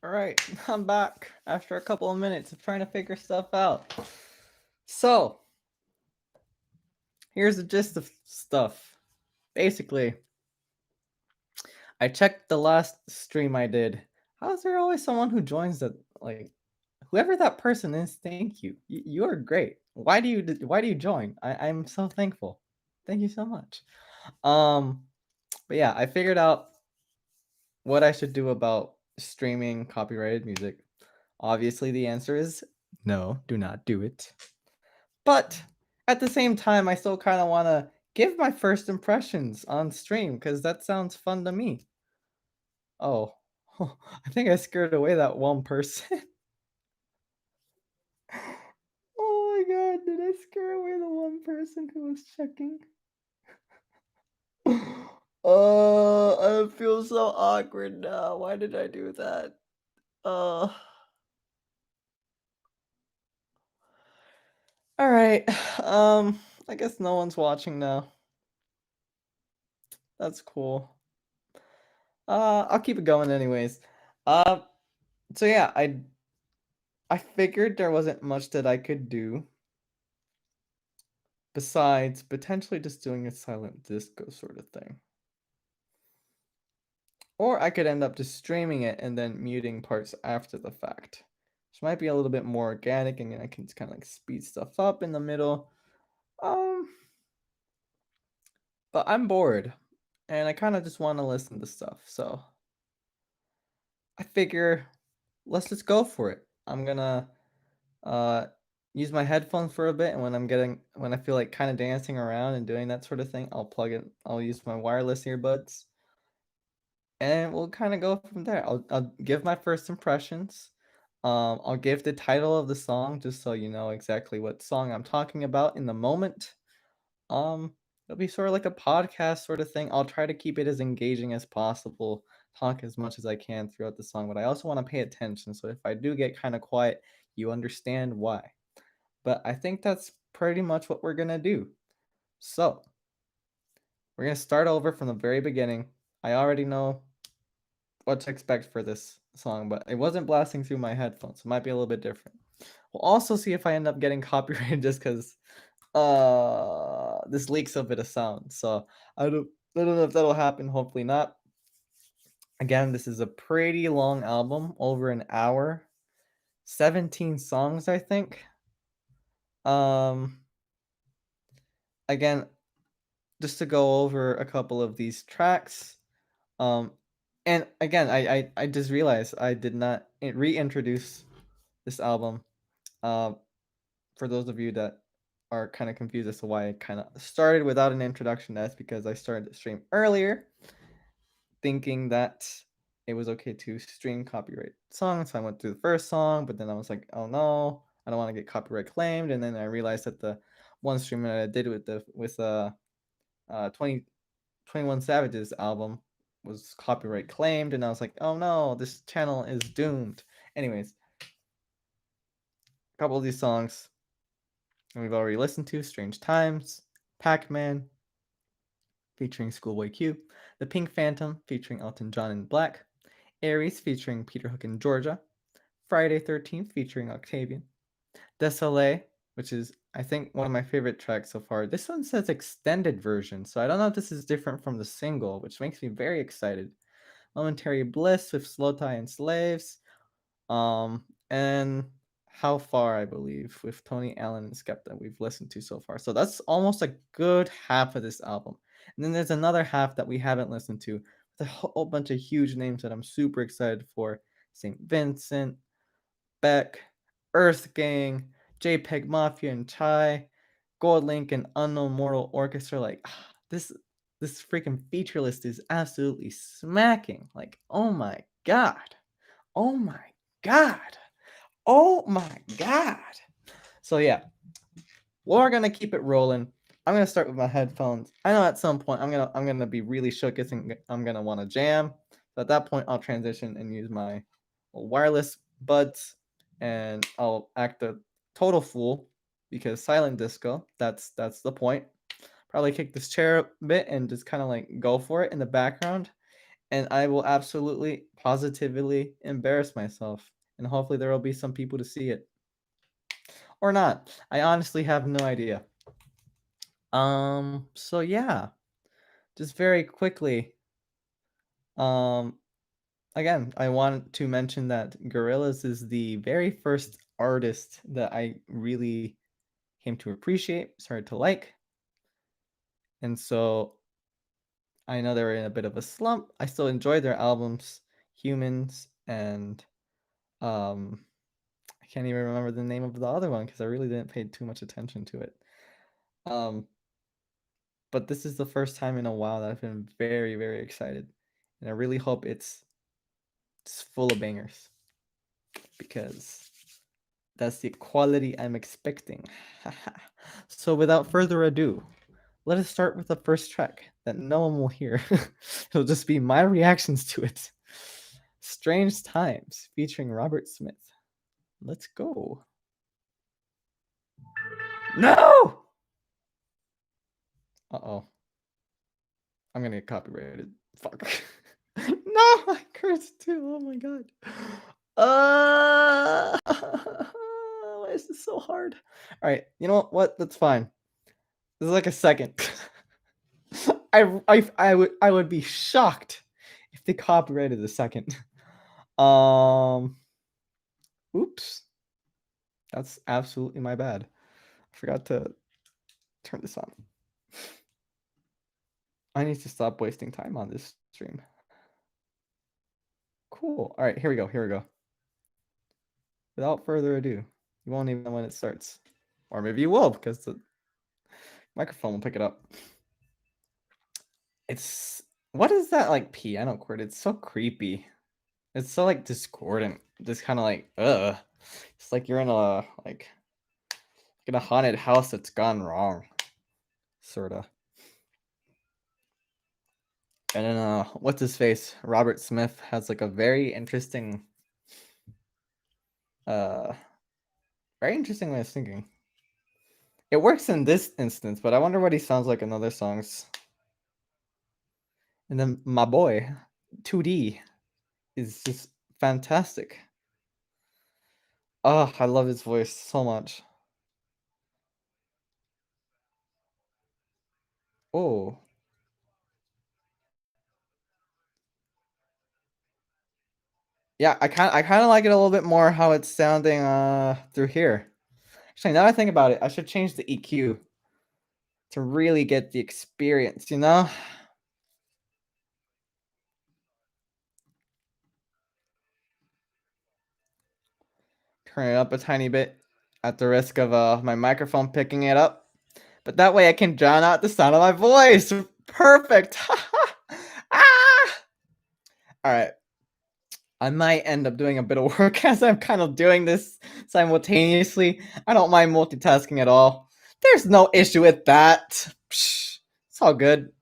All right, I'm back after a couple of minutes of trying to figure stuff out. So, here's the gist of stuff. Basically, I checked the last stream I did. How is there always someone who joins that like whoever that person is, thank you. You are great. Why do you join? I'm so thankful. Thank you so much. Um but yeah, I figured out what I should do about streaming copyrighted music. Obviously, the answer is no, do not do it. But at the same time, I still kind of want to give my first impressions on stream because that sounds fun to me. Oh, I think I scared away that one person. Oh my god, did I scare away the one person who was checking? I feel so awkward now. Why did I do that? Uh, all right. Um, I guess no one's watching now. That's cool. I'll keep it going anyways. Uh, so yeah, I figured there wasn't much that I could do besides potentially just doing a silent disco sort of thing. Or I could end up just streaming it and then muting parts after the fact. Which might be a little bit more organic and I can just kind of like speed stuff up in the middle. Um, but I'm bored and I kind of just want to listen to stuff. So I figure let's just go for it. I'm gonna uh use my headphones for a bit, and when I feel like kind of dancing around and doing that sort of thing, I'll use my wireless earbuds and we'll kind of go from there. I'll give my first impressions. I'll give the title of the song just so you know exactly what song I'm talking about in the moment. Um, it'll be sort of like a podcast sort of thing. I'll try to keep it as engaging as possible, talk as much as I can throughout the song, but I also want to pay attention. So if I do get kind of quiet, you understand why. But I think that's pretty much what we're gonna do. So we're gonna start over from the very beginning. I already know what to expect for this song, but it wasn't blasting through my headphones. So it might be a little bit different. We'll also see if I end up getting copyrighted just because this leaks a bit of sound. So I don't know if that'll happen. Hopefully not. Again, this is a pretty long album, over an hour, 17 songs, I think. Um, again, just to go over a couple of these tracks. Um, and again, I just realized I did not reintroduce this album. Uh, for those of you that are kind of confused as to why I kind of started without an introduction, that's because I started the stream earlier thinking that it was okay to stream copyright songs. So I went through the first song, but then I was like, oh no, I don't want to get copyright claimed. And then I realized that the one stream that I did with 21 Savage's album was copyright claimed, and I was like, oh no, this channel is doomed. Anyways, a couple of these songs we've already listened to: Strange Times, Pac-Man featuring Schoolboy Q, The Pink Phantom featuring Elton John and Black, Aries featuring Peter Hook and Georgia, Friday 13th featuring Octavian, Désolé, which is I think one of my favorite tracks so far. This one says extended version, so I don't know if this is different from the single, which makes me very excited. Momentary Bliss with Slow Tie and Slaves, and How Far, I believe, with Tony Allen and Skepta we've listened to so far. So that's almost a good half of this album. And then there's another half that we haven't listened to with a whole bunch of huge names that I'm super excited for. St. Vincent, Beck, Earth Gang, JPEG Mafia and Chai, Gold Link and Unknown Mortal Orchestra. Like this this freaking feature list is absolutely smacking. Like, oh my god. Oh my god. Oh my god. So yeah, we're gonna keep it rolling. I'm gonna start with my headphones. I know at some point I'm gonna be really shook. I think I'm gonna want to jam. So at that point, I'll transition and use my wireless buds, and I'll act a total fool because silent disco. That's the point. Probably kick this chair a bit and just kind of like go for it in the background, and I will absolutely, positively embarrass myself, and hopefully there will be some people to see it. Or not. I honestly have no idea. So yeah, just very quickly, um, again, I want to mention that Gorillaz is the very first artist that I really came to appreciate, started to like, and so I know they were in a bit of a slump. I still enjoy their albums, Humans and um I can't even remember the name of the other one because I really didn't pay too much attention to it. Um, but this is the first time in a while that I've been very, very excited, and I really hope it's just full of bangers because that's the quality I'm expecting. So without further ado, let us start with the first track that no one will hear. It'll just be my reactions to it. Strange Times featuring Robert Smith. Let's go. No! Uh-oh. I'm gonna get copyrighted. Fuck. No, I cursed too. Oh my god. Why is this so hard? All right, you know what? That's fine. This is like a second. I would be shocked if they copyrighted the second. Um, oops. That's absolutely my bad. I forgot to turn this on. I need to stop wasting time on this stream. Cool. All right, here we go. Here we go. Without further ado, you won't even know when it starts. Or maybe you will because the microphone will pick it up. It's what is that like piano chord? It's so creepy. It's so like discordant. Just kind of like It's like you're in a in a haunted house that's gone wrong. Sorta. And then what's his face? Robert Smith has like a uh very interesting way of singing. It works in this instance, but I wonder what he sounds like in other songs. And then my boy, 2D, is just fantastic. Oh, I love his voice so much. Oh. Yeah, I kinda like it a little bit more how it's sounding through here. Actually, now I think about it, I should change the EQ to really get the experience, you know? Turn it up a tiny bit at the risk of my microphone picking it up. But that way I can drown out the sound of my voice. Perfect. Ah! All right. I might end up doing a bit of work as I'm kind of doing this simultaneously. I don't mind multitasking at all. There's no issue with that. Psh, it's all good.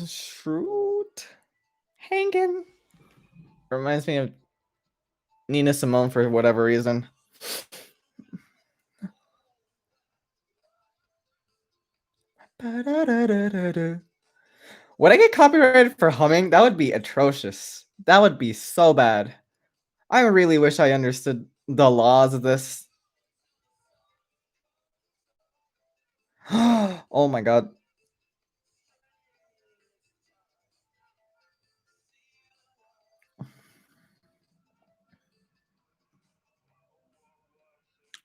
Shoot. Hanging. Reminds me of Nina Simone for whatever reason. Would I get copyrighted for humming? That would be atrocious. That would be so bad. I really wish I understood the laws of this. Oh my god.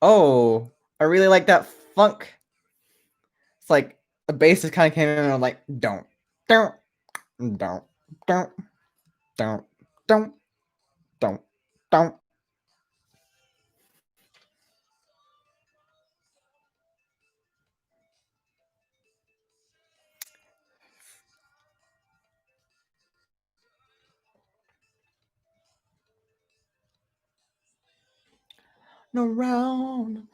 Oh, I really like that funk. It's like the bass just kind of came in and I'm like, don't, don't, don't, don't, don't, don't, don't. No round.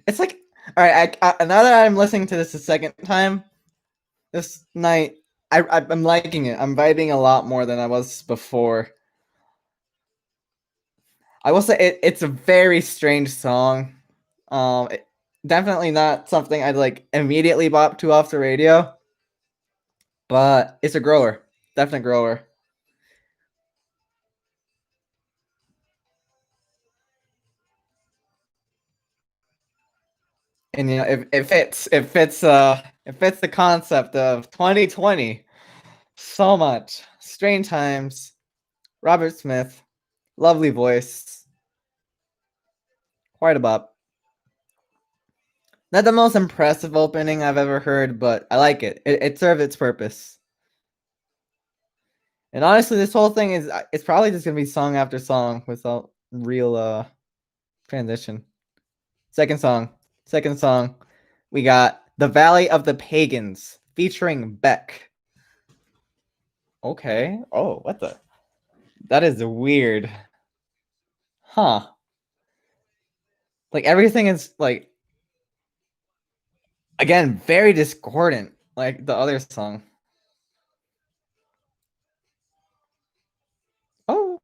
It's like, all right. Now that I'm listening to this a second time this night, I'm liking it. I'm vibing a lot more than I was before. I will say it's a very strange song. Definitely not something I'd like immediately bop to off the radio. but it's a grower, definite grower. And you know, it fits the concept of 2020 so much. Strange times. Robert Smith, lovely voice, quite a bop. Not the most impressive opening I've ever heard, but I like it. It served its purpose. And honestly, this whole thing is it's probably just gonna be song after song without real transition. Second song. Second song. We got The Valley of the Pagans featuring Beck. Okay. Oh, what the? That is weird. Huh. Like everything is like again very discordant like the other song. Oh,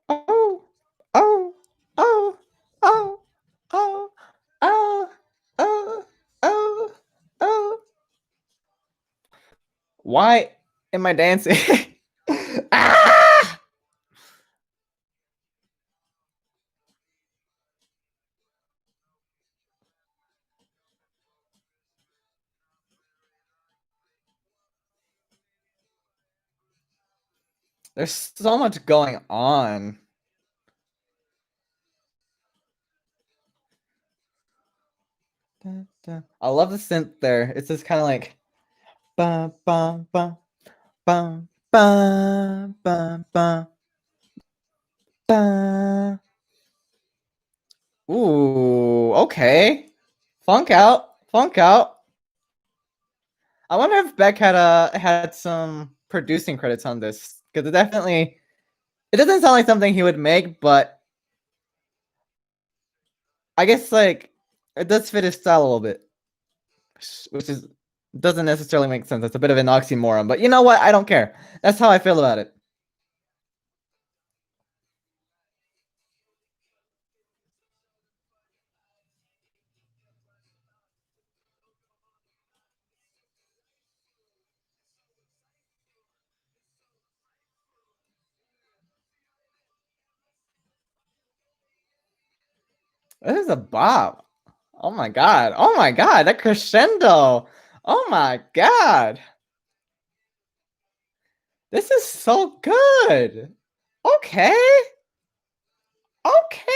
oh, oh, oh, oh, oh, oh, oh, oh, oh. Why am I dancing? Ah! There's so much going on. I love the synth there. It's just kind of like bum bum bum bum bum bum bum bum. Ooh, okay. Funk out, funk out. I wonder if Beck had some producing credits on this because it doesn't sound like something he would make, but I guess like it does fit his style a little bit, which is doesn't necessarily make sense. It's a bit of an oxymoron, but you know what? I don't care. That's how I feel about it. This is a bop. Oh my god. Oh my god. That crescendo. Oh my god. This is so good. Okay. Okay.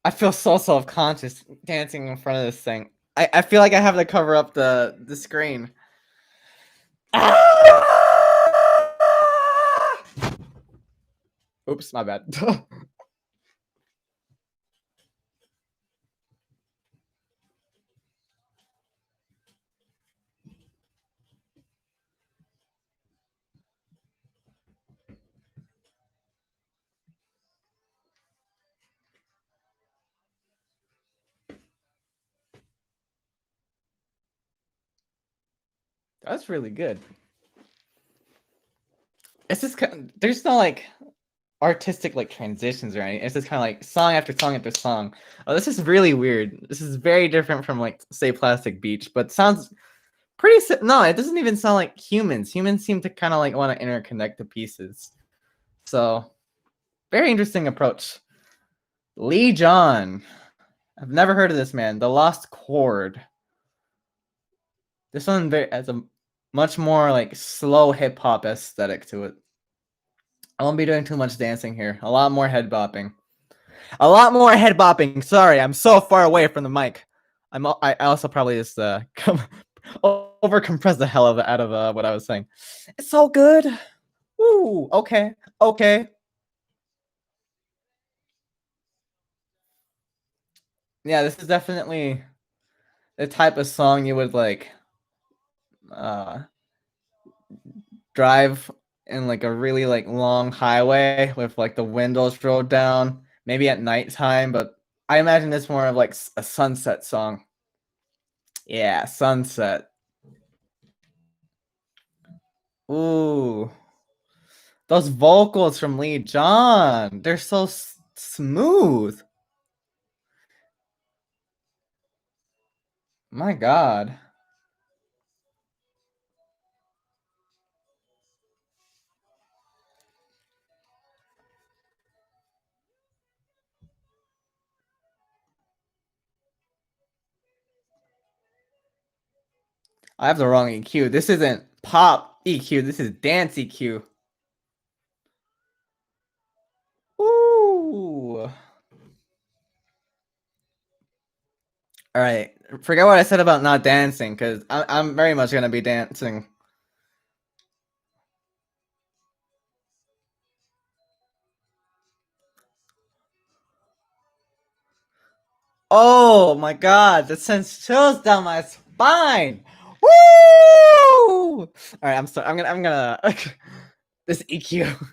I feel so self-conscious dancing in front of this thing. I feel like I have to cover up the screen. Ah! Oops, my bad. That's really good. It's just there's no like artistic like transitions or anything. It's just kind of like song after song after song. Oh, this is really weird. This is very different from like say Plastic Beach, but sounds pretty. No, it doesn't even sound like humans. Humans seem to kind of like want to interconnect the pieces. So very interesting approach. Lee John. I've never heard of this man. The Lost Chord. This one has a much more like slow hip hop aesthetic to it. I won't be doing too much dancing here. A lot more head bopping. A lot more head bopping. Sorry, I'm so far away from the mic. I also probably just over compressed the hell of out of what I was saying. It's so good. Ooh, okay, okay. Yeah, this is definitely the type of song you would like uh drive in like a really like long highway with like the windows rolled down, maybe at nighttime, but I imagine it's more of like a sunset song. Yeah, sunset. Ooh, those vocals from Lee John, they're so Smooth. My God. I have the wrong EQ. This isn't pop EQ. This is dance EQ. Ooh. All right. Forget what I said about not dancing, because I'm very much gonna be dancing. Oh my God, that sends chills down my spine. Woo! All right, I'm sorry. I'm gonna this EQ.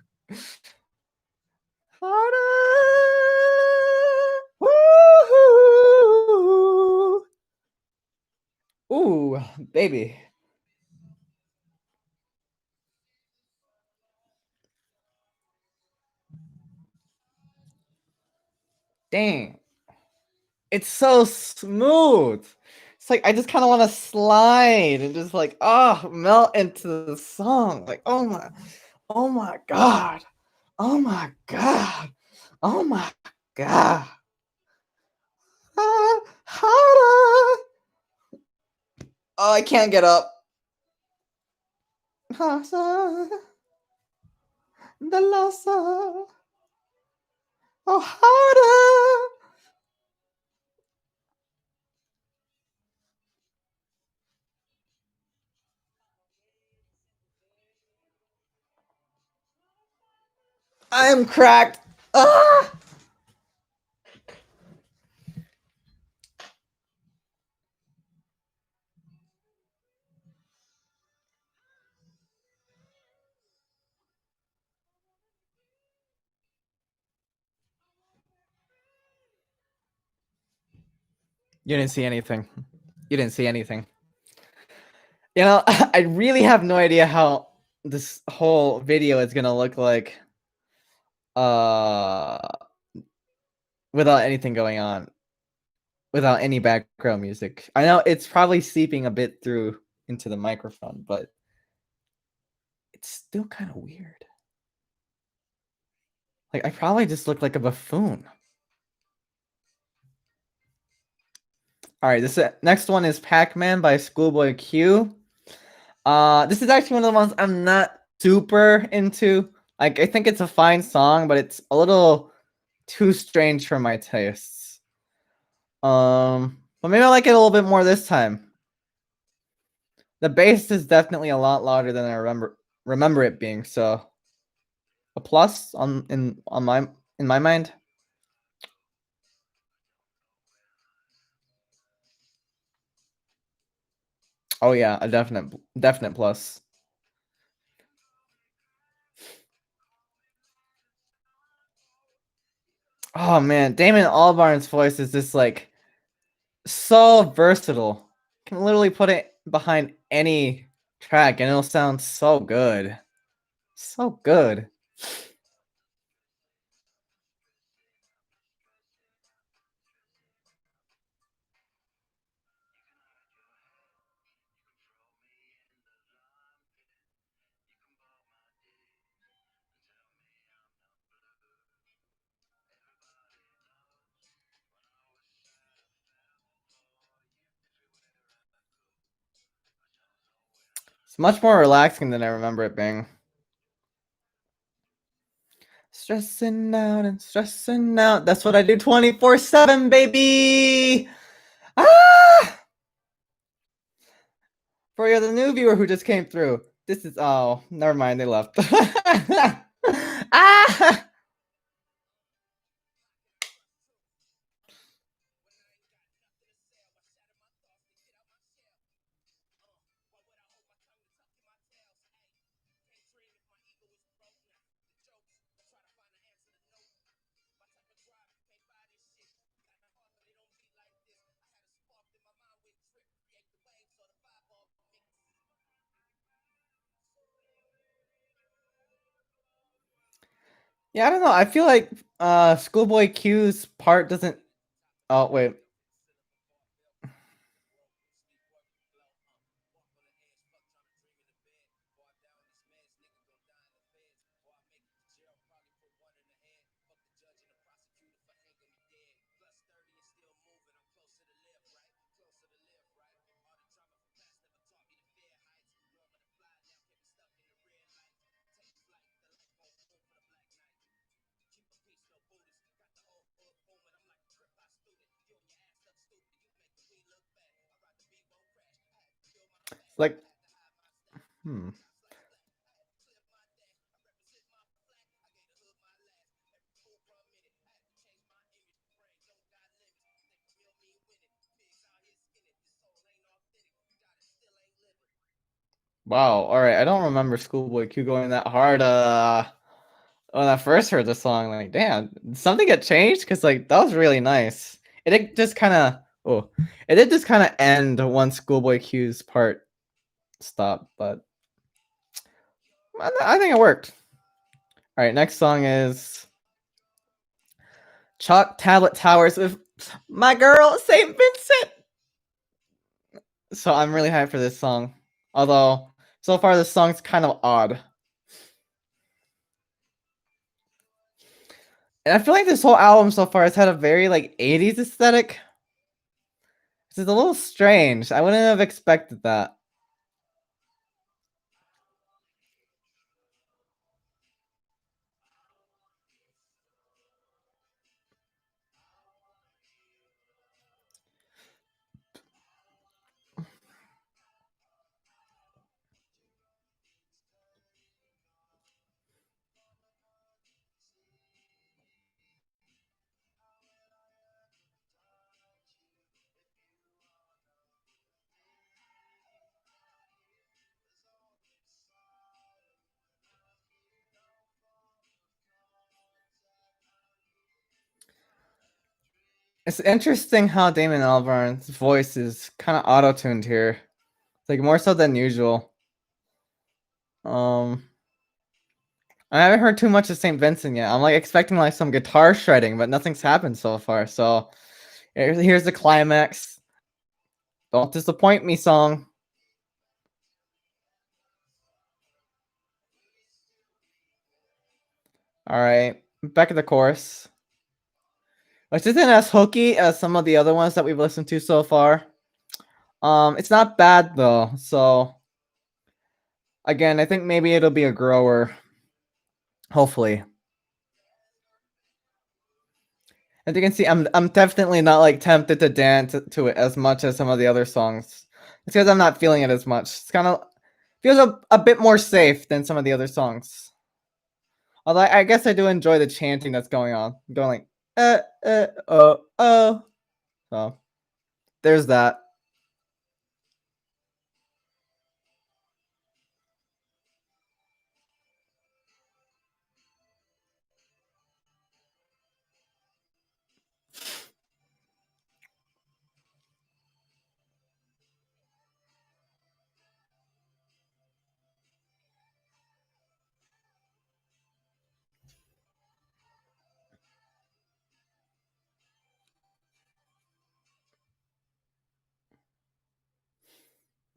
Woo! Ooh, baby. Dang. It's so smooth. It's like I just kind of want to slide and just like melt into the song. Like oh my God, oh my God, oh my God. Ah, harder. Oh, I can't get up. The loss of oh harder. I am cracked. Ah! You didn't see anything. You didn't see anything. You know, I really have no idea how this whole video is gonna look like uh without anything going on, without any background music. I know it's probably seeping a bit through into the microphone, but it's still kind of weird. Like I probably just look like a buffoon. All right, this next one is Pac-Man by Schoolboy Q. This is actually one of the ones I'm not super into. Like I think it's a fine song, but it's a little too strange for my tastes. But maybe I like it a little bit more this time. The bass is definitely a lot louder than I remember it being, so a plus in my mind. Oh yeah, a definite plus. Oh man, Damon Albarn's voice is just like so versatile. Can literally put it behind any track and it'll sound so good. So good. It's much more relaxing than I remember it being. Stressing out and stressing out. That's what I do 24/7, baby. Ah! For the new viewer who just came through, this is never mind, they left. Ah! Yeah, I don't know. I feel like Schoolboy Q's part doesn't. Oh wait. Like, hmm. Wow. All right. I don't remember Schoolboy Q going that hard. When I first heard the song, like, damn, did something get changed? Because like that was really nice. It did just kind of. Oh, it did just kind of end once Schoolboy Q's part stopped, but I think it worked. All right. Next song is Chalk Tablet Towers with my girl Saint Vincent. So I'm really hyped for this song. Although so far this song's kind of odd. And I feel like this whole album so far has had a very like 80s aesthetic. This is a little strange. I wouldn't have expected that. It's interesting how Damon Albarn's voice is kind of auto-tuned here. Like more so than usual. Um I haven't heard too much of St. Vincent yet. I'm like expecting like some guitar shredding, but nothing's happened so far. So here's the climax. Don't disappoint me, song. All right, back at the chorus, which isn't as hooky as some of the other ones that we've listened to so far. It's not bad though. So again, I think maybe it'll be a grower. Hopefully. As you can see, I'm definitely not like tempted to dance to it as much as some of the other songs. It's because I'm not feeling it as much. It's kind of feels a bit more safe than some of the other songs. Although I guess I do enjoy the chanting that's going on, going like oh oh. So there's that.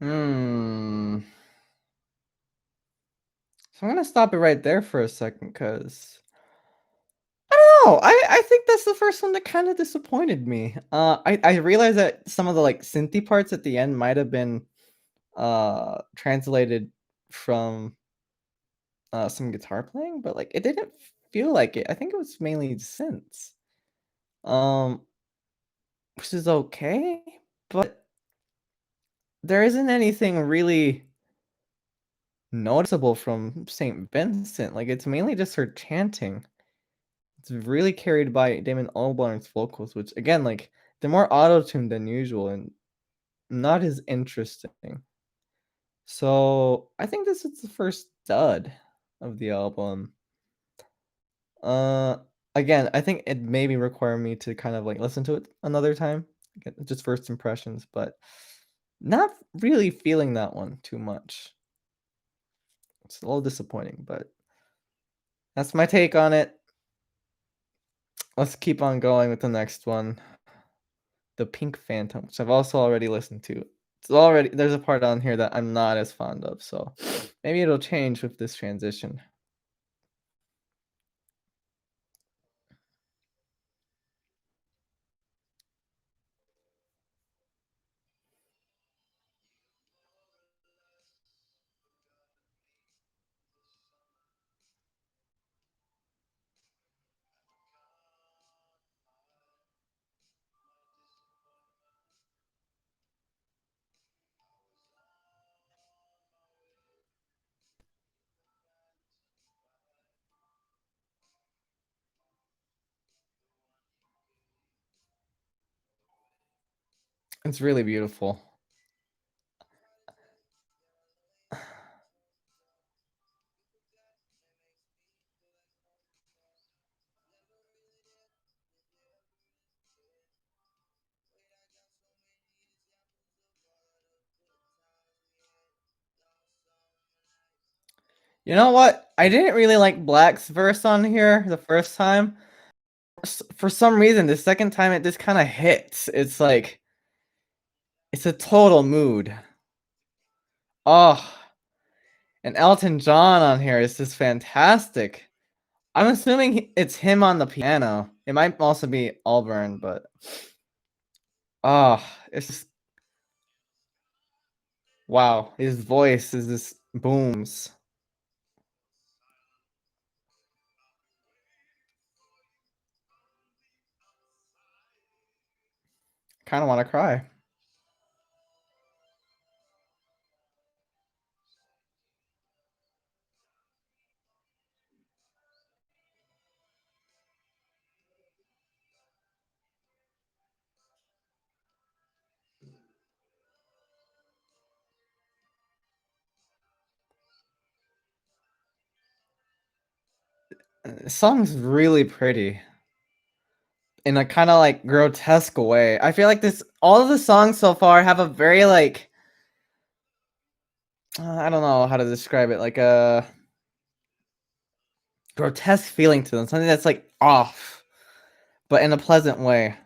Hmm. So I'm gonna stop it right there for a second, cause I don't know. I think that's the first one that kind of disappointed me. I realized that some of the like synthy parts at the end might have been translated from some guitar playing, but like it didn't feel like it. I think it was mainly synths. Um, which is okay, but there isn't anything really noticeable from Saint Vincent. Like it's mainly just her chanting. It's really carried by Damon Albarn's vocals, which again, like they're more auto-tuned than usual and not as interesting. So I think this is the first dud of the album. Uh, again, I think it maybe require me to kind of like listen to it another time, again, just first impressions, but not really feeling that one too much. It's a little disappointing, but that's my take on it. let's keep on going with the next one. The Pink Phantom, which I've also already listened to. There's a part on here that I'm not as fond of, so maybe it'll change with this transition. It's really beautiful. You know what? I didn't really like Black's verse on here the first time. For some reason, the second time it just kinda hits. It's like it's a total mood. Oh, and Elton John on here is just fantastic. I'm assuming it's him on the piano. It might also be Auburn, but oh, it's just wow. His voice is just booms. Kinda wanna cry. The song's really pretty in a kinda, like, grotesque way. I feel like this all of the songs so far have a very, like, I don't know how to describe it, like a grotesque feeling to them, something that's, like, off, but in a pleasant way.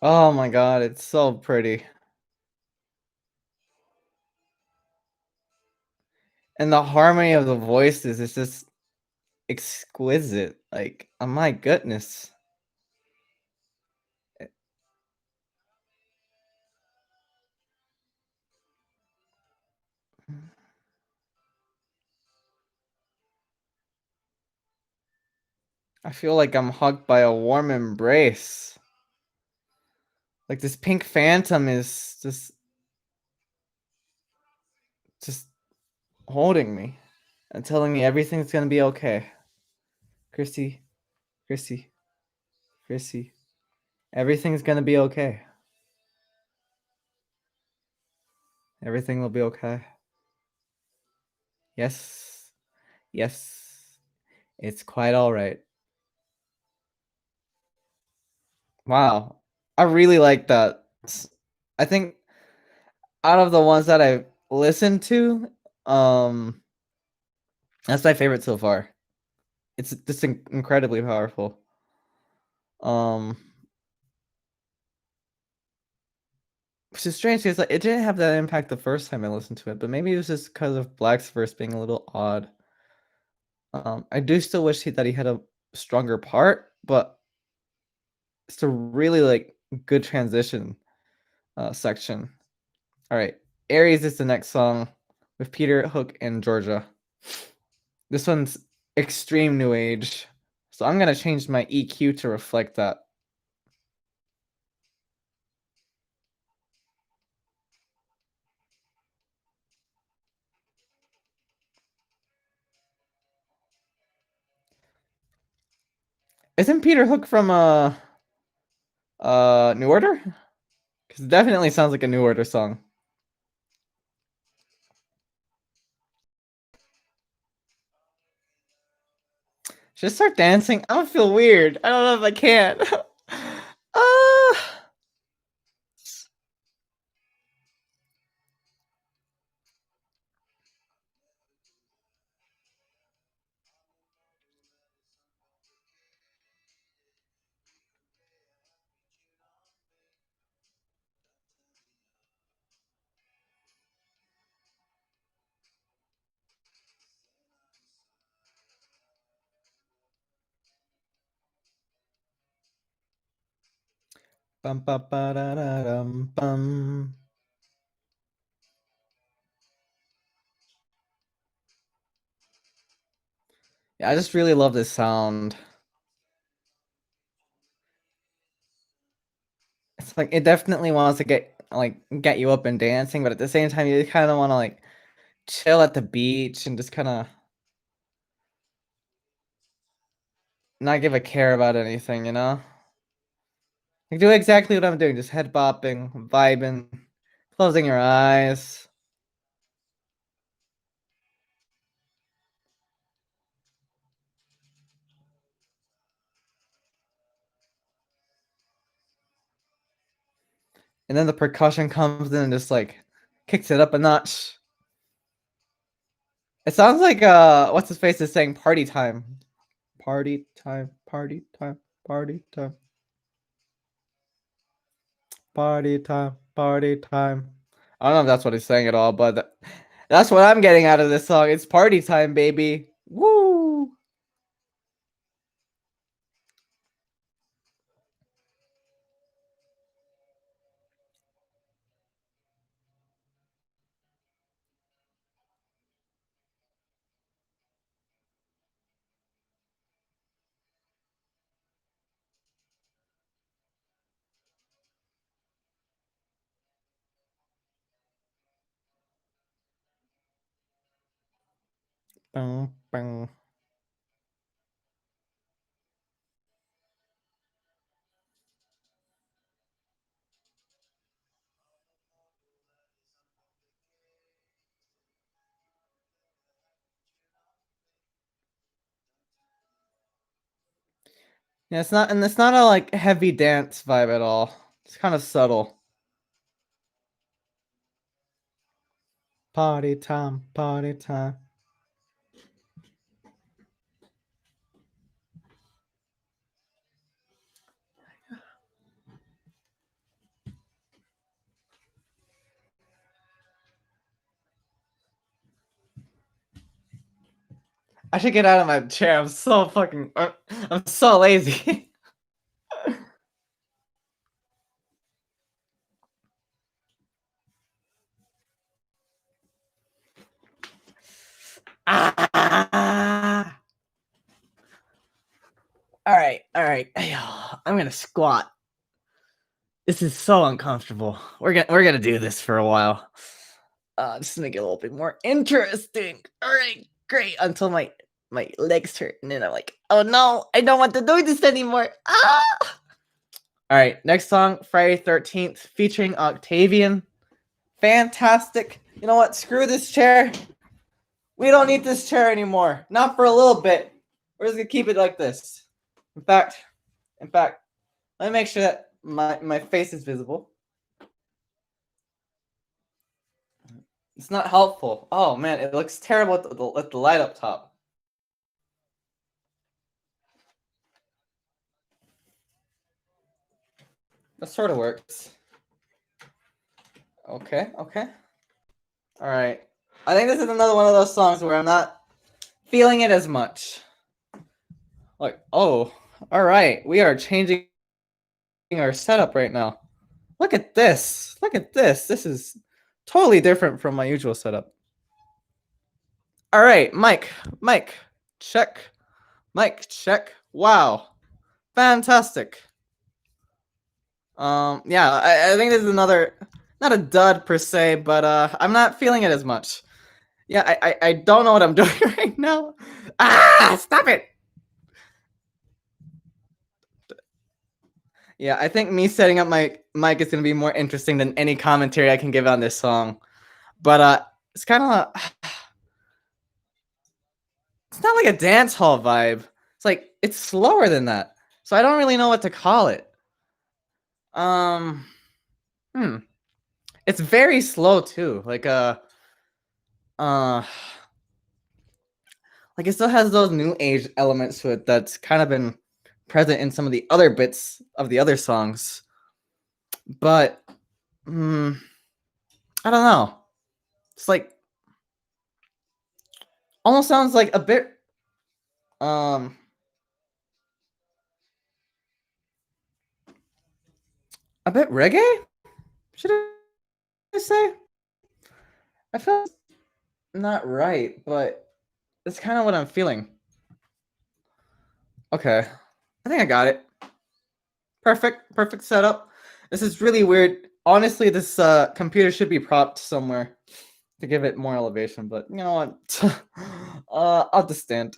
Oh my god, it's so pretty. And the harmony of the voices is just exquisite, like, oh my goodness. Eh I feel like I'm hugged by a warm embrace. Like, this pink phantom is just holding me and telling me everything's gonna be okay. Chrissy, Chrissy, Chrissy, everything's gonna be okay. Everything will be okay. Yes, yes, it's quite alright. Wow, I really like that. I think out of the ones that I've listened to, um, that's my favorite so far. It's just incredibly powerful. Um, which is strange because like, it didn't have that impact the first time I listened to it, but maybe it was just because of Black's verse being a little odd. I do still wish that he had a stronger part, but it's a really like good transition section. All right, Aries is the next song with Peter Hook and Georgia. This one's extreme new age, so I'm gonna change my EQ to reflect that. Isn't Peter Hook from New Order? Because it definitely sounds like a New Order song. Should I start dancing? I don't feel weird. I don't know if I can. Uh, bum, ba, ba, da, da, dum, bum. Yeah, I just really love this sound. It's like it definitely wants to get you up and dancing, but at the same time, you kind of want to like chill at the beach and just kind of not give a care about anything, you know? Like do exactly what I'm doing, just head bopping, vibing, closing your eyes. And then the percussion comes in and just like kicks it up a notch. It sounds like what's his face is saying party time. Party time, party time, party time, party time, party time. I don't know if that's what he's saying at all, but that's what I'm getting out of this song. It's party time, baby. Woo! Bum, bum. Yeah, it's not a like heavy dance vibe at all. It's kind of subtle. Party time, party time. I should get out of my chair. I'm so fucking. I'm so lazy. Ah! All right, all right. I'm gonna squat. This is so uncomfortable. We're gonna do this for a while. Just to make it a little bit more interesting. All right, great. Until my legs hurt, and then I'm like, oh no, I don't want to do this anymore. Ah! All right, next song, Friday 13th, featuring Octavian. Fantastic. You know what? Screw this chair. We don't need this chair anymore. Not for a little bit. We're just gonna keep it like this. In fact, in fact, let me make sure that my face is visible. It's not helpful. Oh man, it looks terrible with the light up top. That sort of works. Okay, okay. All right. I think this is another one of those songs where I'm not feeling it as much. Like, oh, all right, we are changing our setup right now. Look at this. Look at this. This is totally different from my usual setup. All right, Mike, check. Mike, check. Wow. Fantastic. Yeah, I think this is another, not a dud per se, but I'm not feeling it as much. Yeah, I don't know what I'm doing right now. Ah, stop it. Yeah, I think me setting up my mic is gonna be more interesting than any commentary I can give on this song. But it's kind of it's not like a dance hall vibe. It's like it's slower than that. So I don't really know what to call it. Um, hmm. It's very slow too. Uh, like it still has those new age elements to it that's kind of been present in some of the other bits of the other songs. But mm, I don't know. It's like almost sounds like um a bit reggae. Should I say? I feel not right, but that's kind of what I'm feeling. Okay, I think I got it. Perfect setup. This is really weird. Honestly, this computer should be propped somewhere to give it more elevation, but you know what? I'll just stand.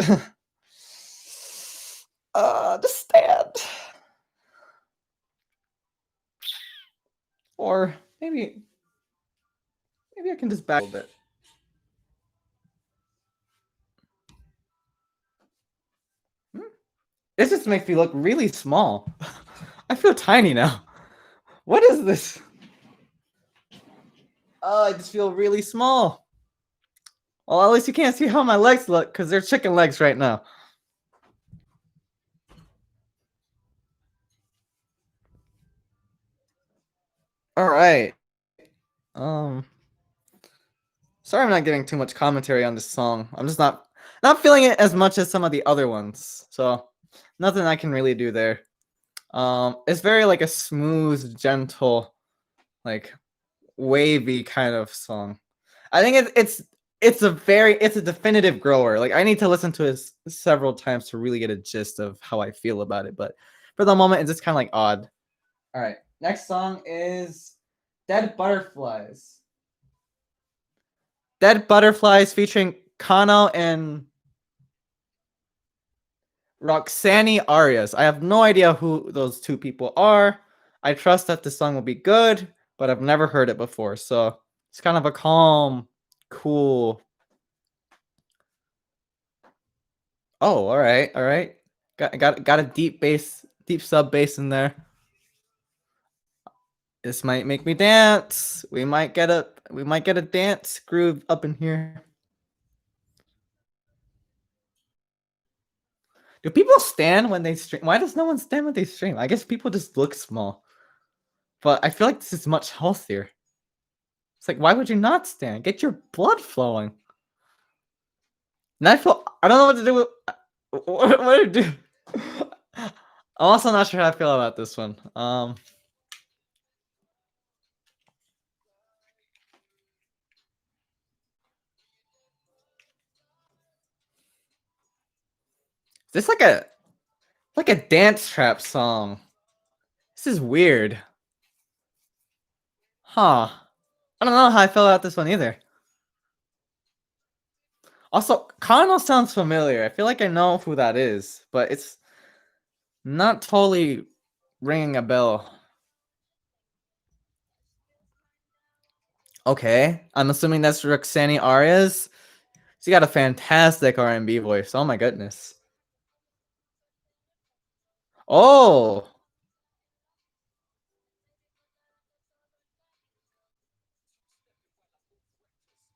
Just stand. Or maybe I can just back a little bit. Hmm? This just makes me look really small. I feel tiny now. What is this? Oh, I just feel really small. Well, at least you can't see how my legs look because they're chicken legs right now. All right. Um, sorry I'm not giving too much commentary on this song. I'm just not feeling it as much as some of the other ones. So, nothing I can really do there. It's very like a smooth, gentle, like wavy kind of song. I think it's a definitive grower. Like I need to listen to it several times to really get a gist of how I feel about it. But for the moment, it's just kind of like odd. All right, next song is "Dead Butterflies." "Dead Butterflies" featuring Kano and Roxani Arias. I have no idea who those two people are. I trust that the song will be good, but I've never heard it before. So it's kind of a calm, cool. Oh, all right, all right. Got a deep bass, deep sub bass in there. This might make me dance. We might get a dance groove up in here. Do people stand when they stream? Why does no one stand when they stream? I guess people just look small. But I feel like this is much healthier. It's like, why would you not stand? Get your blood flowing. And I don't know what to do with what to do. I'm also not sure how I feel about this one. Is this like a dance trap song? This is weird. Huh. I don't know how I feel about this one either. Also, Kano sounds familiar. I feel like I know who that is, but it's not totally ringing a bell. Okay, I'm assuming that's Roxani Arias. She got a fantastic R&B voice. Oh my goodness. Oh,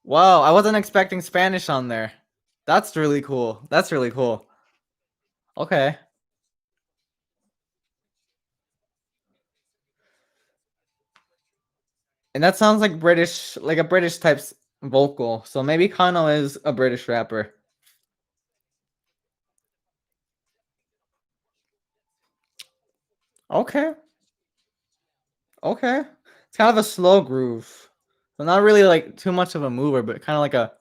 wow. I wasn't expecting Spanish on there. That's really cool. That's really cool. Okay. And that sounds like like a British type's vocal. So maybe Kano is a British rapper. Okay. Okay. It's kind of a slow groove. So not really like too much of a mover, but kind of like a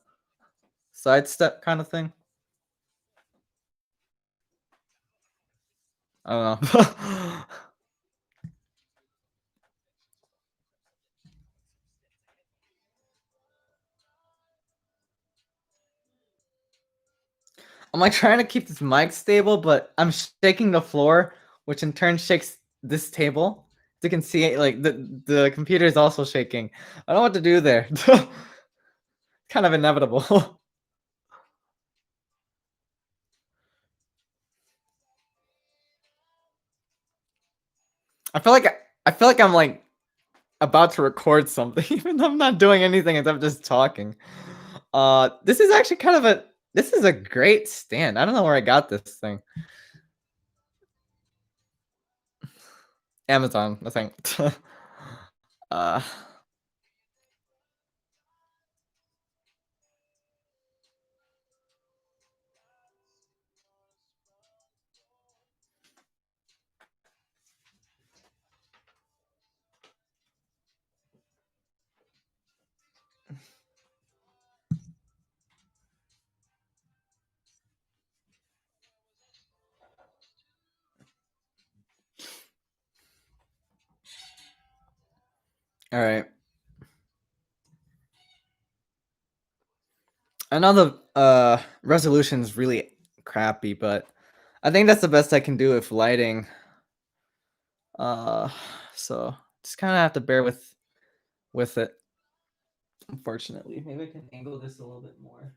sidestep kind of thing. I don't know. I'm like trying to keep this mic stable, but I'm shaking the floor, which in turn shakes this table. As you can see, like the computer is also shaking. I don't know what to do there. Kind of inevitable. I feel like I'm like about to record something, even though I'm not doing anything and I'm just talking. This is actually kind of a this is a great stand. I don't know where I got this thing. Amazon, I think. uh, all right. I know the resolution's really crappy, but I think that's the best I can do with lighting. Uh, so just kind of have to bear with it. Unfortunately, maybe I can angle this a little bit more.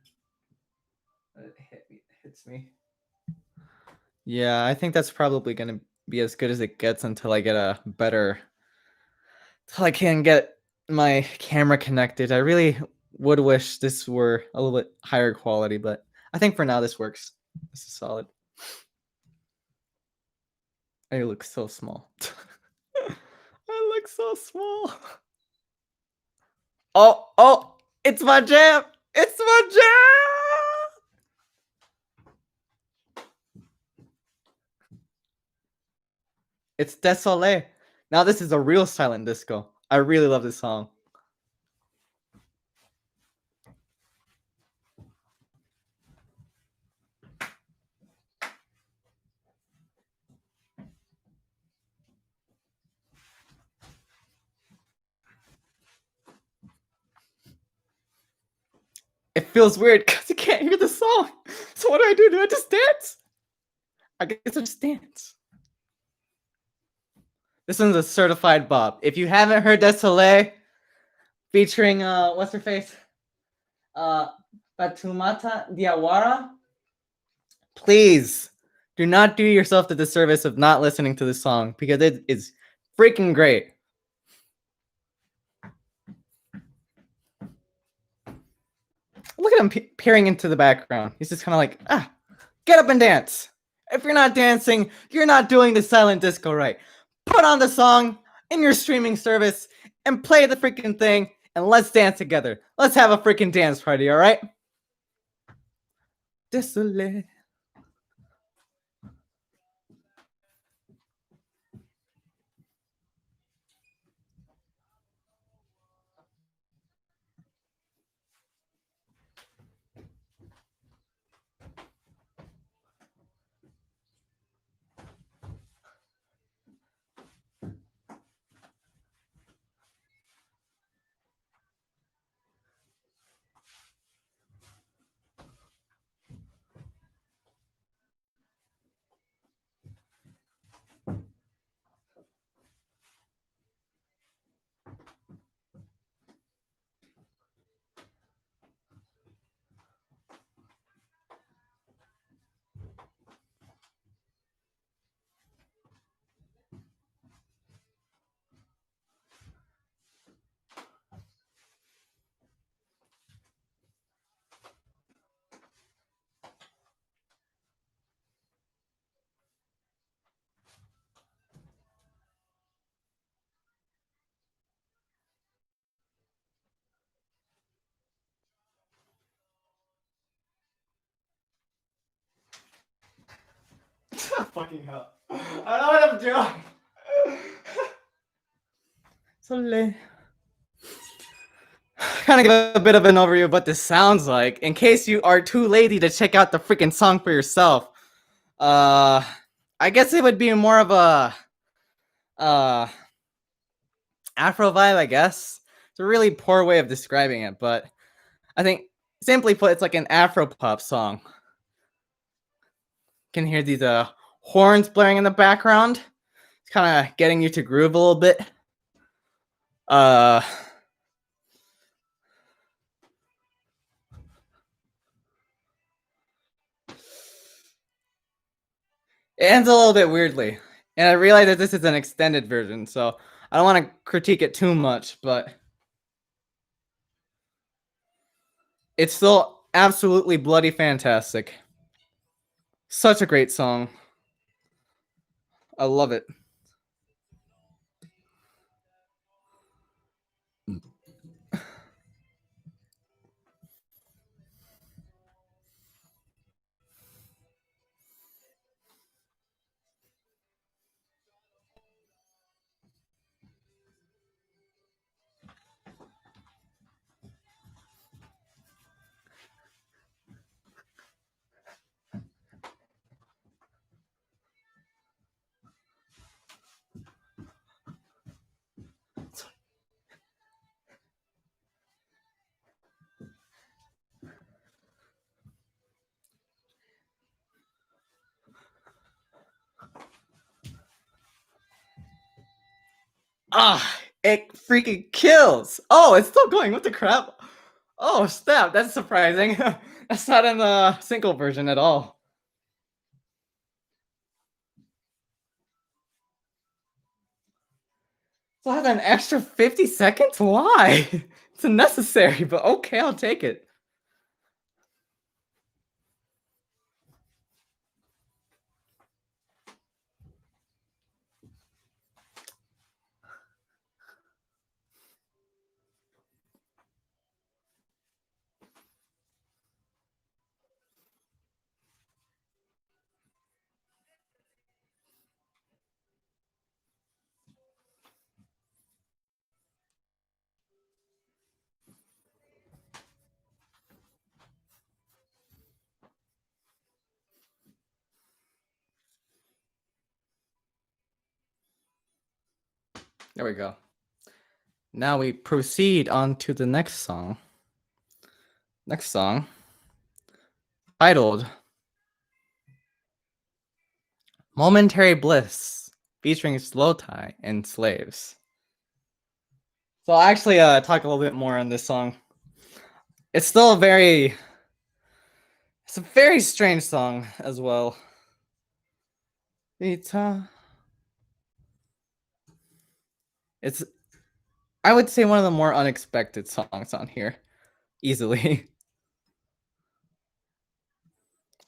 Hits me. Yeah, I think that's probably gonna be as good as it gets until I get a better till I can get my camera connected. I really would wish this were a little bit higher quality, but I think for now this works. This is solid. I look so small. I look so small. Oh, oh, it's my jam. It's my jam. It's Désolé. Now this is a real silent disco. I really love this song. It feels weird because you can't hear the song. So what do? Do I just dance? I guess I just dance. This one's a certified bop. If you haven't heard Désolé featuring what's her face? Batumata Diawara, please do not do yourself the disservice of not listening to this song because it is freaking great. Look at him peering into the background. He's just kind of like, get up and dance. If you're not dancing, you're not doing the silent disco right. Put on the song in your streaming service and play the freaking thing and let's dance together. Let's have a freaking dance party, all right? Désolé. Fucking hell. I know what I'm doing. Désolé. Kind of give a bit of an overview of what this sounds like in case you are too lazy to check out the freaking song for yourself. Uh, I guess it would be more of a uh Afro vibe, I guess. It's a really poor way of describing it, but I think simply put, it's like an Afro pop song. You can hear these horns blaring in the background. It's kind of getting you to groove a little bit. Uh, it ends a little bit weirdly. And I realize that this is an extended version, so I don't want to critique it too much, but it's still absolutely bloody fantastic. Such a great song. I love it. Ah, it freaking kills. Oh, it's still going. What the crap? Oh, snap. That's surprising. That's not in the single version at all. So I have an extra 50 seconds? Why? It's unnecessary, but okay, I'll take it. There we go. Now we proceed on to the next song. Next song, titled Momentary Bliss, featuring Slow Tie and Slaves. So I'll actually talk a little bit more on this song. It's still it's a very strange song as well. It's I would say one of the more unexpected songs on here, easily.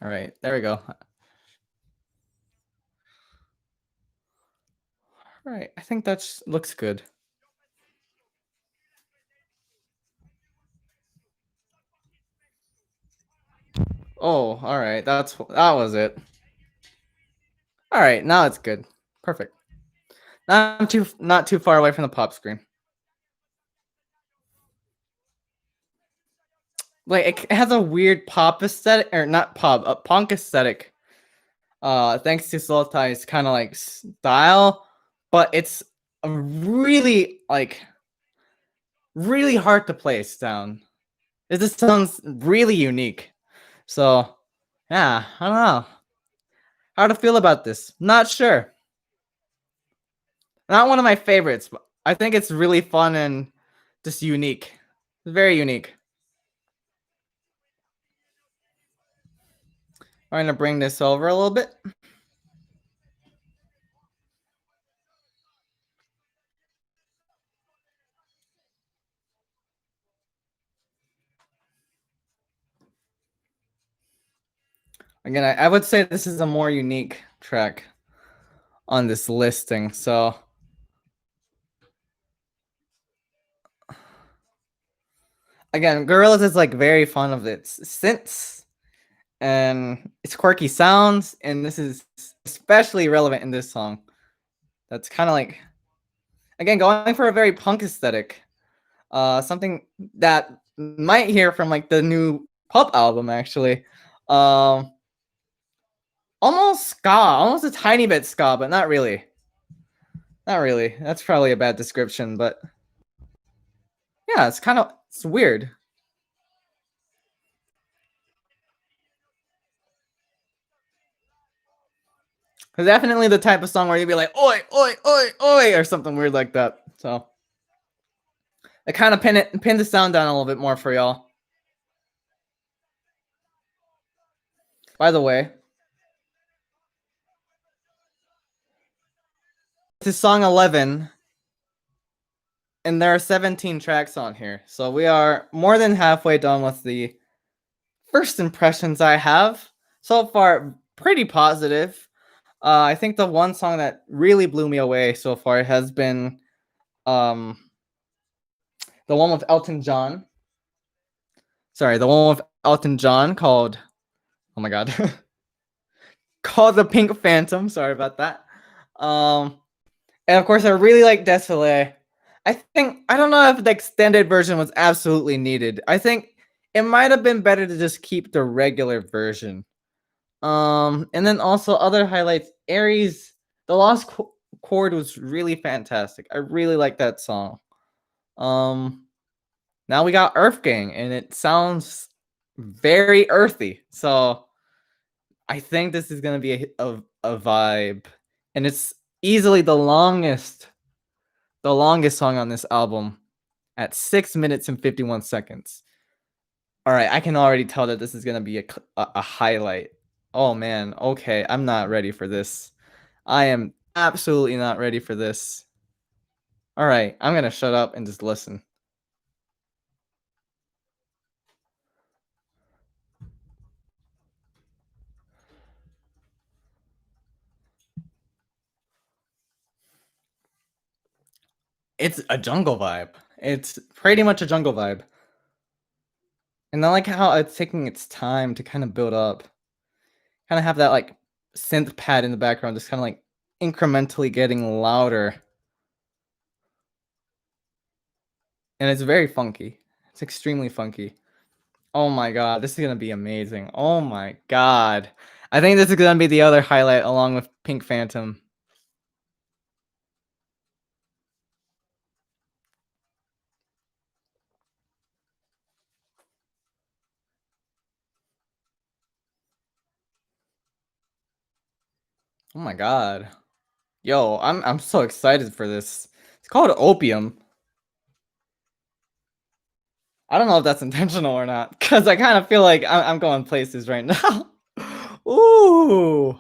All right, there we go. All right, I think that looks good. Oh, all right, that was it. All right, now it's good. Perfect. Not too far away from the pop screen. Like it has a weird pop aesthetic, or not pop, a punk aesthetic. Thanks to Sultai's kind of like style, but it's a really hard to place down. It just sounds really unique. So yeah, I don't know how to feel about this. Not sure. Not one of my favorites, but I think it's really fun and just unique. It's very unique. I'm gonna bring this over a little bit. Again, I would say this is a more unique track on this listing. So again, Gorillaz is like very fond of its synths and its quirky sounds, and this is especially relevant in this song. That's kind of like, again, going for a very punk aesthetic. Something that might hear from like the new Pulp album actually. Um, almost ska, almost a tiny bit ska, but not really. Not really. That's probably a bad description, but yeah, it's weird. It's definitely the type of song where you'd be like, oi, oi, oi, oi, or something weird like that. So I kind of pin the sound down a little bit more for y'all. By the way, is song 11, and there are 17 tracks on here. So we are more than halfway done with the first impressions I have. So far, pretty positive. I think the one song that really blew me away so far has been um the one with Elton John. Sorry, the one with Elton John called, oh my god, called The Pink Phantom. Sorry about that. Um and of course I really like Desolé. I don't know if the extended version was absolutely needed. I think it might have been better to just keep the regular version. And then also other highlights, Aries, the Lost Chord was really fantastic. I really like that song. Um, Now we got Earth Gang, and it sounds very earthy. So I think this is gonna be a vibe, and it's easily the longest song on this album at 6 minutes and 51 seconds. All right, I can already tell that this is gonna be a highlight. Oh man, okay, I'm not ready for this. I am absolutely not ready for this. All right, I'm gonna shut up and just listen. It's a jungle vibe. It's pretty much a jungle vibe. And I like how it's taking its time to kind of build up. Kind of have that like synth pad in the background, just kind of like incrementally getting louder. And it's very funky. It's extremely funky. Oh my god, this is gonna be amazing. Oh my god. I think this is gonna be the other highlight along with Pink Phantom. Oh my god. Yo, I'm so excited for this. It's called Opium. I don't know if that's intentional or not, because I kind of feel like I'm going places right now. Ooh.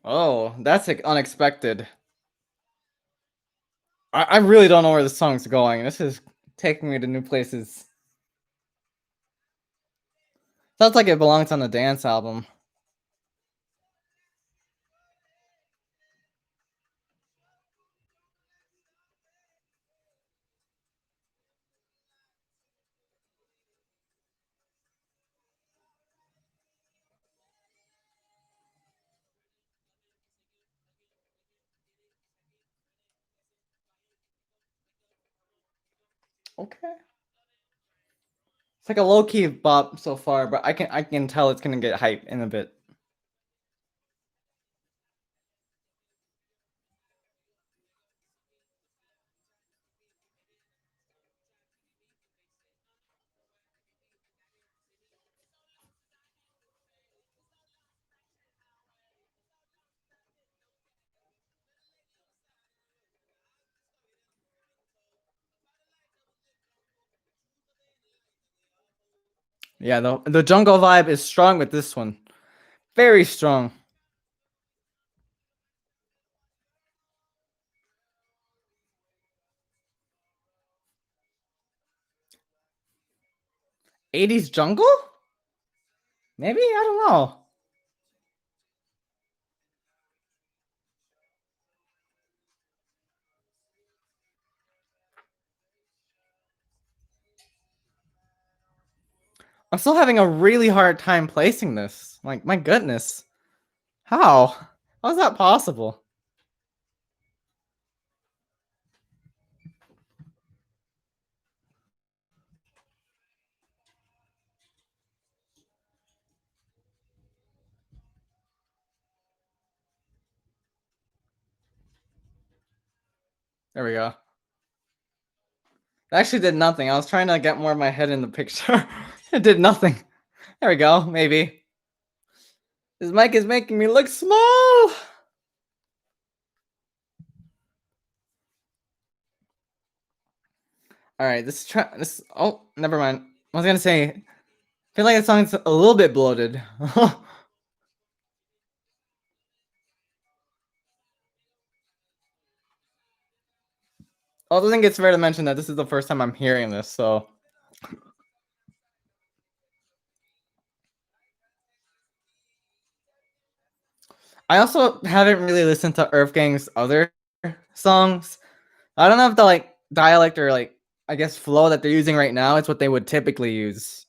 Oh, that's like unexpected. I really don't know where the song's going. This is taking me to new places. Sounds like it belongs on the dance album. Okay. It's like a low key bop so far, but I can tell it's gonna get hype in a bit. Yeah, the jungle vibe is strong with this one. Very strong. 80s jungle? Maybe? I don't know. I'm still having a really hard time placing this. Like, my goodness. How? How's that possible? There we go. It actually did nothing. I was trying to get more of my head in the picture. It did nothing. There we go, maybe. This mic is making me look small. All right, this. Oh, never mind. I was gonna say, I feel like the song's a little bit bloated. Oh, I also think it's fair to mention that this is the first time I'm hearing this, so I also haven't really listened to Earth Gang's other songs. I don't know if the like dialect or like I guess flow that they're using right now is what they would typically use.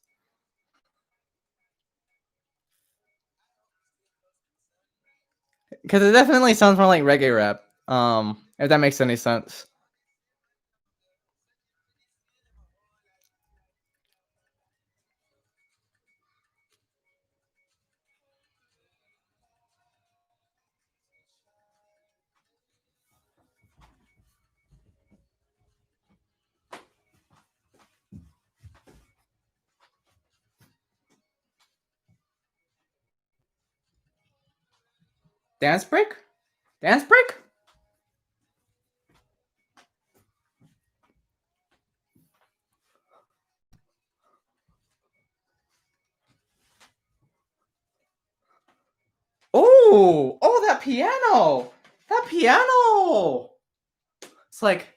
Because it definitely sounds more like reggae rap. If that makes any sense. Dance break? Dance break? Oh, oh, that piano! That piano! It's like,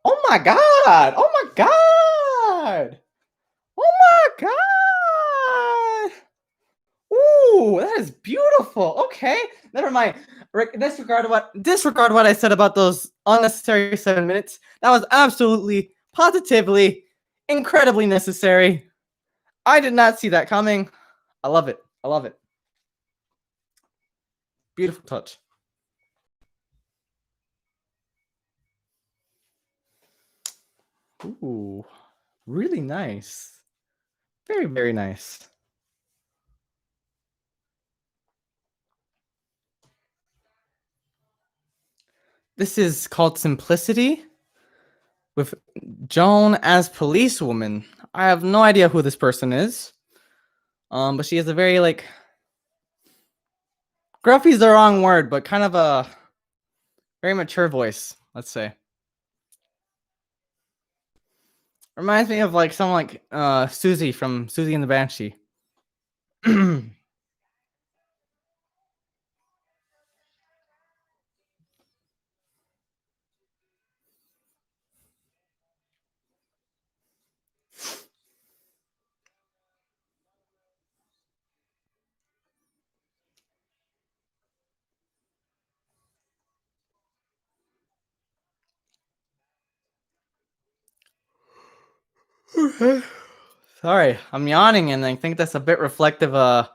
oh my god! Oh my god! Oh my god! Ooh, that is beautiful. Okay, never mind. Disregard what I said about those unnecessary 7 minutes. That was absolutely, positively, incredibly necessary. I did not see that coming. I love it. I love it. Beautiful touch. Ooh, really nice. Very, very nice. This is called Simplicity with Joan as policewoman. I have no idea who this person is. But she has a very like gruffy's the wrong word, but kind of a very mature voice, let's say. Reminds me of like someone like Susie from Susie and the Banshee. Sorry, I'm yawning and I think that's a bit reflective how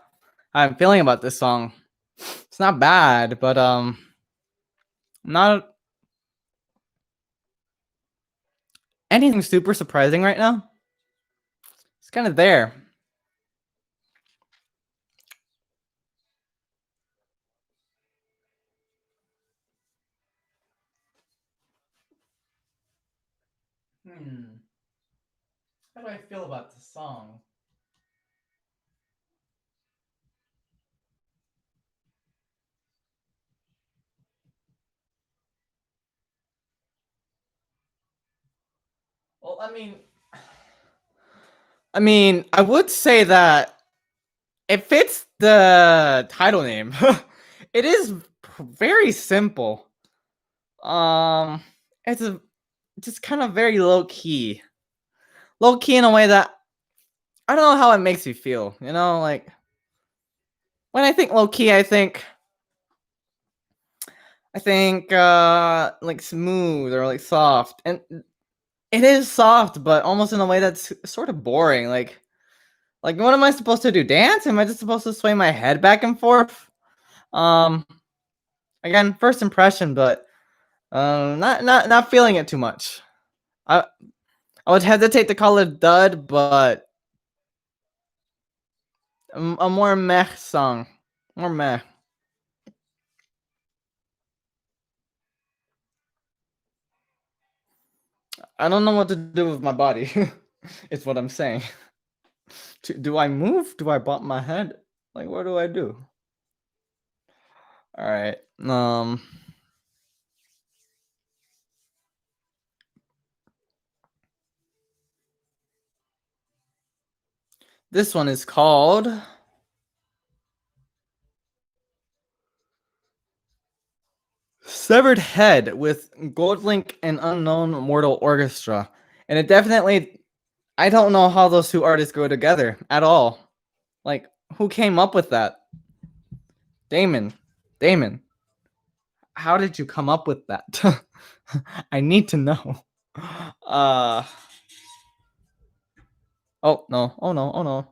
I'm feeling about this song. It's not bad, but not anything super surprising right now. It's kind of there. How do I feel about this song? Well, I would say that it fits the title name. It is very simple. It's just kind of very low key in a way that I don't know how it makes you feel. You know, like when I think low key, I think like smooth or like soft, and it is soft, but almost in a way that's sort of boring. Like what am I supposed to do? Dance? Am I just supposed to sway my head back and forth? Um, again, first impression, but not feeling it too much. I I would hesitate to call it dud, but a more meh song. More meh. I don't know what to do with my body. It's what I'm saying. Do I move? Do I bump my head? Like, what do I do? All right. This one is called Severed Head with Goldlink and Unknown Mortal Orchestra. And it definitely, I don't know how those two artists go together at all. Like, who came up with that? Damon. Damon, how did you come up with that? I need to know. Uh, oh no, oh no, oh no.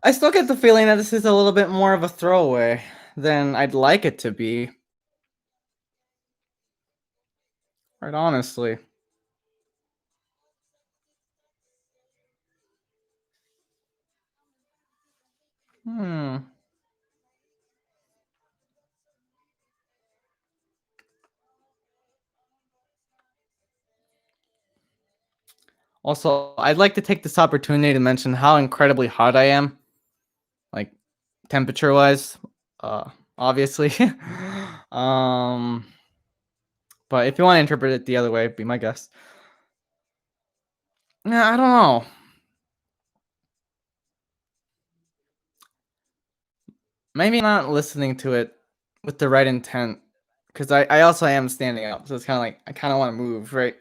I still get the feeling that this is a little bit more of a throwaway than I'd like it to be. Right, honestly. Hmm. Also, I'd like to take this opportunity to mention how incredibly hot I am, like temperature-wise. Uh, obviously. um, but if you want to interpret it the other way, be my guest. Yeah, I don't know. Maybe not listening to it with the right intent, because I also am standing up, so it's kind of like I kind of want to move, right?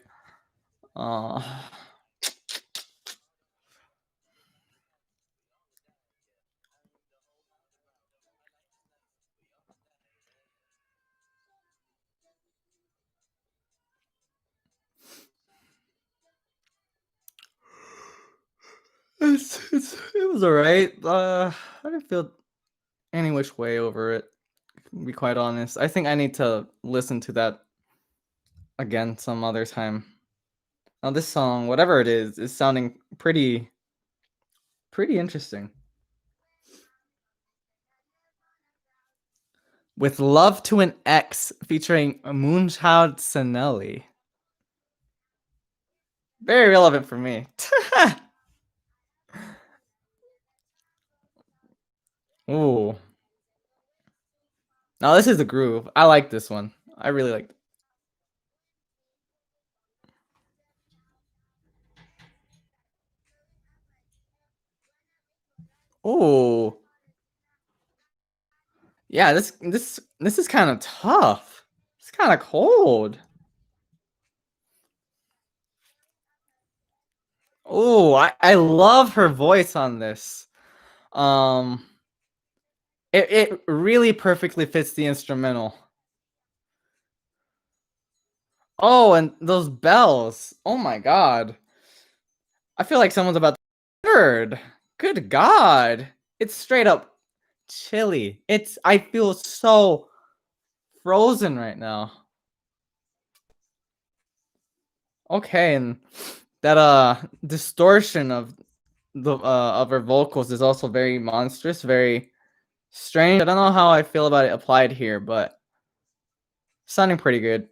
Uh, it was alright. I didn't feel any which way over it. To be quite honest, I think I need to listen to that again some other time. Now this song, whatever it is sounding pretty interesting. With Love to an X featuring Moonchild Sanelli. Very relevant for me. Ooh. Now this is a groove. I like this one. I really like it. Ooh. Yeah, this is kind of tough. It's kind of cold. Ooh, I love her voice on this. Um, it really perfectly fits the instrumental. Oh, and those bells. Oh my god. I feel like someone's about to murdered. Good god. It's straight up chilly. I feel so frozen right now. Okay, and that distortion of her vocals is also very monstrous, very strange. I don't know how I feel about it applied here, but sounding pretty good.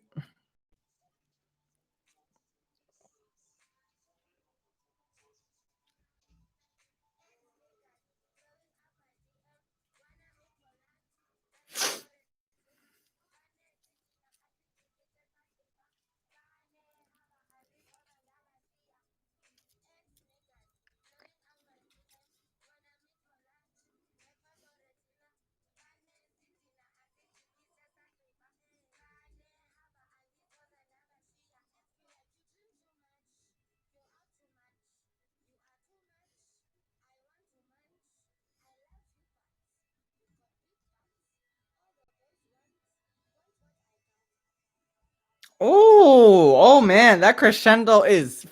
Oh man, that crescendo is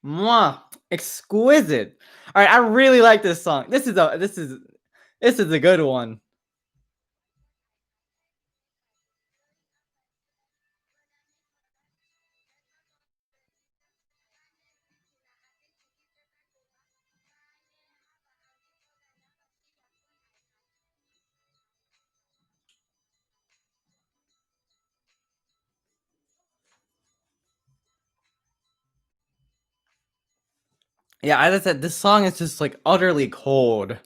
mwah, exquisite. All right, I really like this song. This is a good one. Yeah, as I said, this song is just like utterly cold. It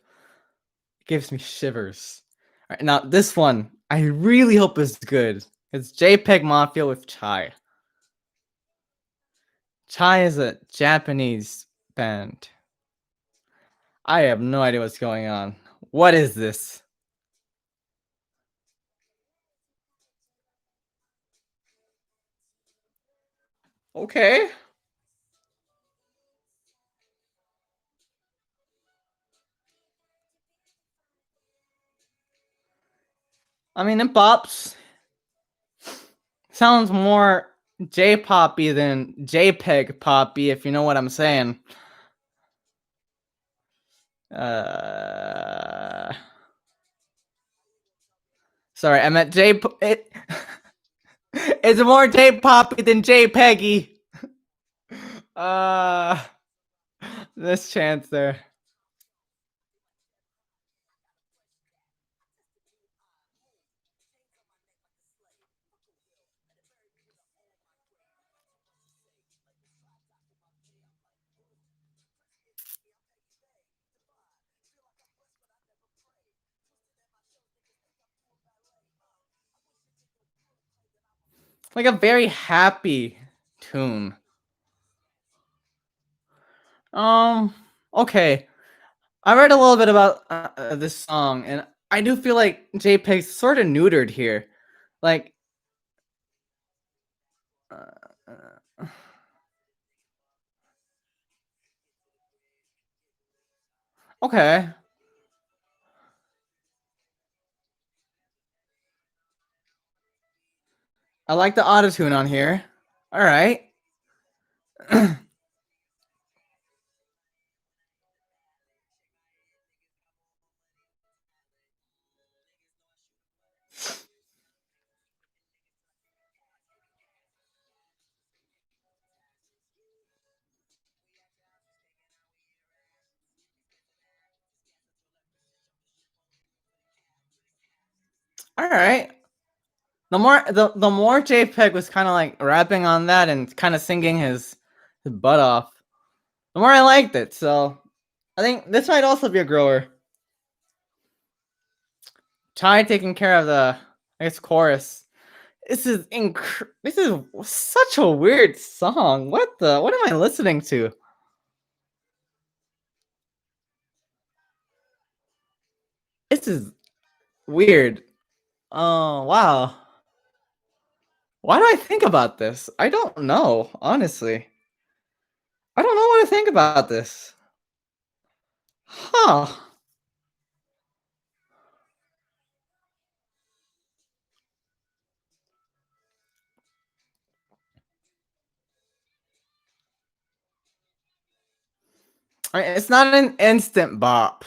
gives me shivers. All right, now this one, I really hope is good. It's JPEG Mafia with Chai. Chai is a Japanese band. I have no idea what's going on. What is this? Okay. I mean, it pops. Sounds more J-poppy than JPEG poppy, if you know what I'm saying. Uh, sorry, I meant it. It's more J-poppy than JPEGgy. Uh, this chance there. Like a very happy tune. Um, okay. I read a little bit about this song, and I do feel like JPEG's sort of neutered here. Like, uh, okay. I like the autotune on here. All right. All right. The more JPEG was kind of like rapping on that and kind of singing his butt off, the more I liked it. So I think this might also be a grower. Chai taking care of the, I guess, chorus. This is such a weird song. What am I listening to? This is weird. Oh wow. Why do I think about this? I don't know, honestly. I don't know what to think about this. Huh. It's not an instant bop,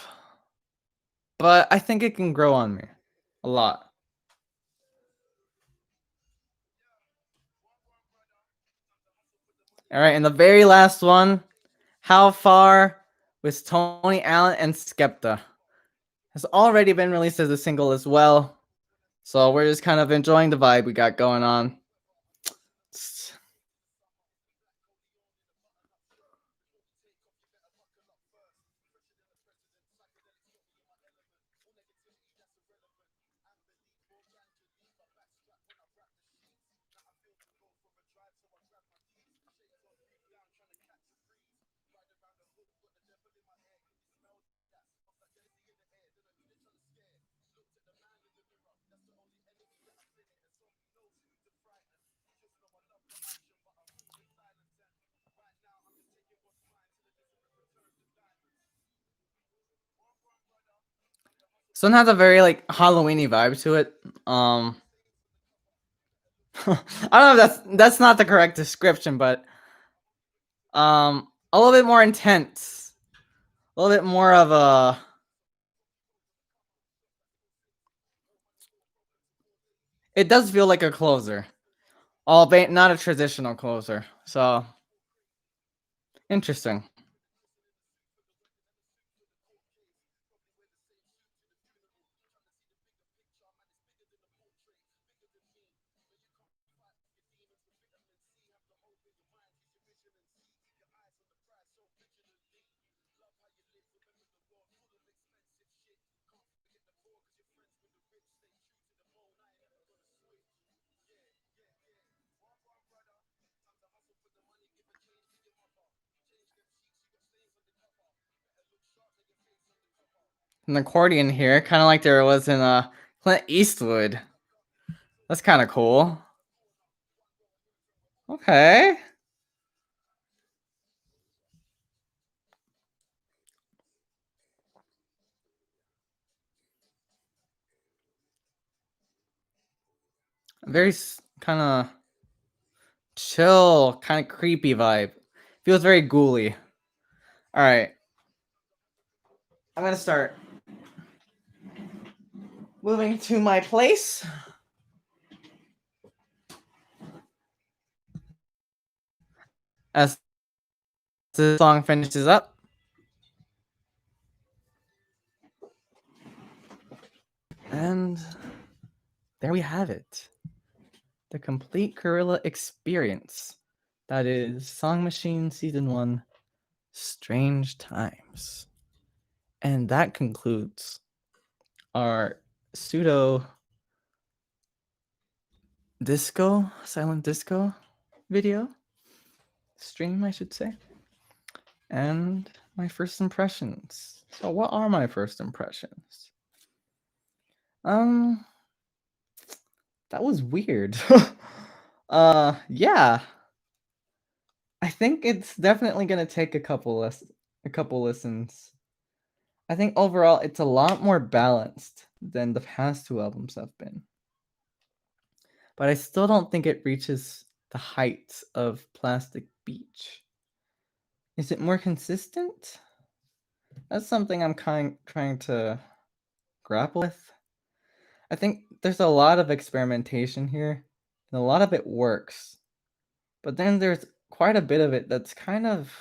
but I think it can grow on me a lot. All right, and the very last one, How Far with Tony Allen and Skepta has already been released as a single as well. So we're just kind of enjoying the vibe we got going on. This one has a very like Halloweeny vibe to it. I don't know if that's not the correct description, but a little bit more intense, a little bit more of a. It does feel like a closer, albeit not a traditional closer. So interesting. An accordion here, kind of like there was in Clint Eastwood. That's kind of cool. Okay. Very kind of chill, kind of creepy vibe. Feels very ghouly. All right, I'm gonna start moving to my place as the song finishes up. And there we have it. The complete Gorilla experience. That is Song Machine Season 1 Strange Times. And that concludes our pseudo disco, silent disco video stream, I should say. And my first impressions. So, what are my first impressions? Um, that was weird. Yeah. I think it's definitely gonna take a couple listens. I think overall it's a lot more balanced than the past two albums have been. But I still don't think it reaches the heights of Plastic Beach. Is it more consistent? That's something I'm trying to grapple with. I think there's a lot of experimentation here, and a lot of it works. But then there's quite a bit of it that's kind of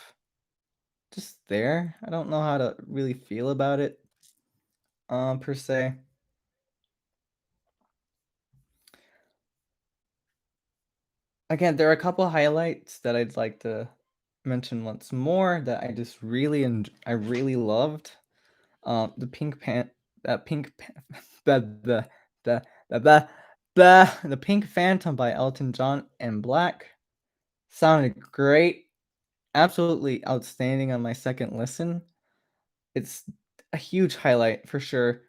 just there. I don't know how to really feel about it, per se. Again, there are a couple highlights that I'd like to mention once more that I just really I really loved. The pink pant, that pink, the the the Pink Phantom by Elton John and Black sounded great, absolutely outstanding on my second listen. It's a huge highlight for sure.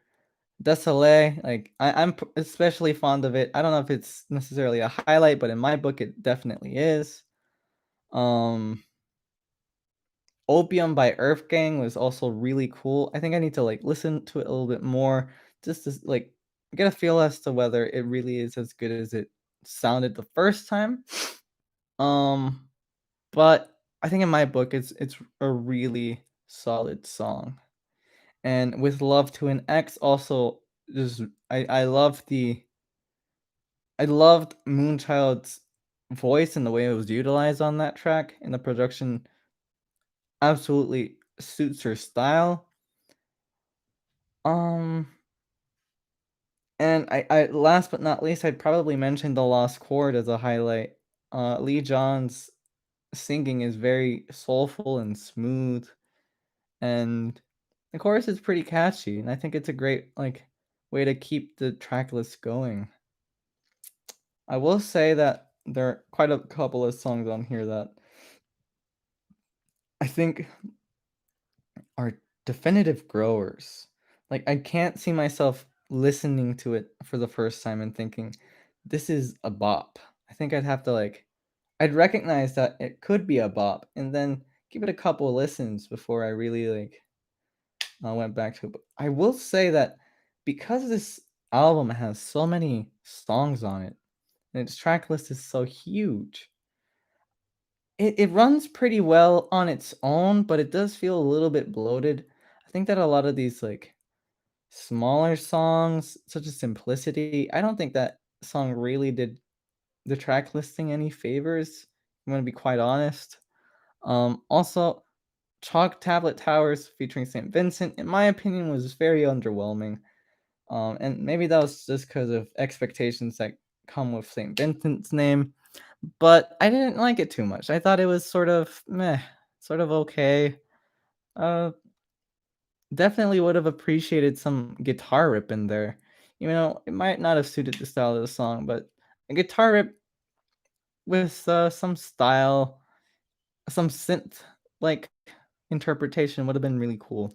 Desolé, like I'm especially fond of it. I don't know if it's necessarily a highlight, but in my book, it definitely is. Um, Opium by Earth Gang was also really cool. I think I need to like listen to it a little bit more just to like get a feel as to whether it really is as good as it sounded the first time. Um, but I think in my book, it's a really solid song. And with Love to an X also just I love the I loved Moonchild's voice and the way it was utilized on that track, and the production absolutely suits her style. Um, and I last but not least, I'd probably mention The Lost Chord as a highlight. Lee John's singing is very soulful and smooth, and the chorus is pretty catchy, and I think it's a great, like, way to keep the track list going. I will say that there are quite a couple of songs on here that I think are definitive growers. Like, I can't see myself listening to it for the first time and thinking, "This is a bop." I think I'd have to, like I'd recognize that it could be a bop and then give it a couple listens before I really, like, went back to it. But I will say that because this album has so many songs on it, and its track list is so huge, it runs pretty well on its own, but it does feel a little bit bloated. I think that a lot of these, like, smaller songs, such as Simplicity, I don't think that song really did the track listing any favors, I'm gonna be quite honest. Also, Chalk Tablet Towers featuring St. Vincent, in my opinion, was very underwhelming. And maybe that was just because of expectations that come with St. Vincent's name, but I didn't like it too much. I thought it was sort of meh, sort of okay. Uh, Definitely would have appreciated some guitar rip in there. You know, it might not have suited the style of the song, but a guitar rip with some style, some synth like interpretation would have been really cool.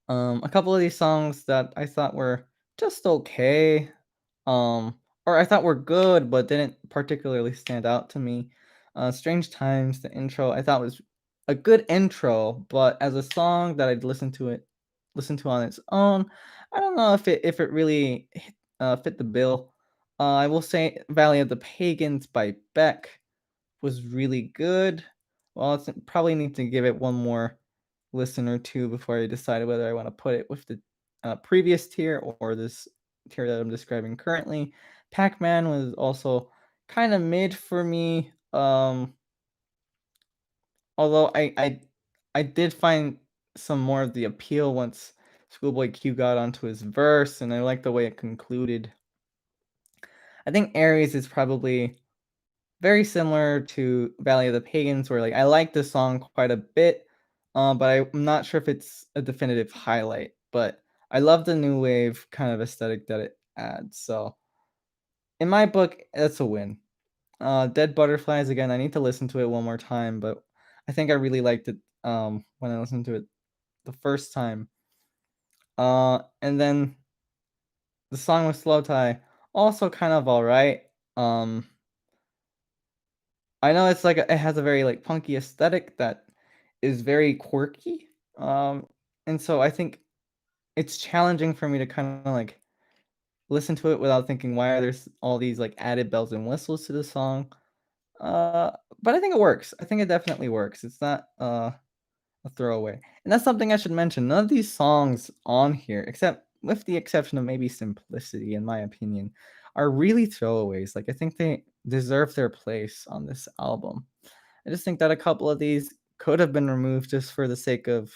A couple of these songs that I thought were just okay, or I thought were good but didn't particularly stand out to me. Strange Times, the intro, I thought was a good intro, but as a song that I'd listen to on its own, I don't know if it really fit the bill. I will say Valley of the Pagans by Beck was really good. Well, it's probably need to give it one more listen or two before I decide whether I want to put it with the previous tier or this tier that I'm describing currently. Pac-Man was also kind of mid for me. Although I did find some more of the appeal once Schoolboy Q got onto his verse, and I like the way it concluded. I think Aries is probably very similar to Valley of the Pagans, where, like, I like this song quite a bit, but I'm not sure if it's a definitive highlight, but I love the new wave kind of aesthetic that it adds, so in my book, that's a win. Dead Butterflies, again, I need to listen to it one more time, but I think I really liked it, when I listened to it the first time. And then the song with Slow Tie, also kind of alright. Um I know it's like it has a very, like, punky aesthetic that is very quirky, and so I think it's challenging for me to kinda, like, listen to it without thinking, "Why are there all these, like, added bells and whistles to the song?" Uh, but I think it works. I think it definitely works. It's not, a throwaway, and that's something I should mention. None of these songs on here, except with the exception of maybe Simplicity, in my opinion, are really throwaways. Like, I think they deserve their place on this album. I just think that a couple of these could have been removed just for the sake of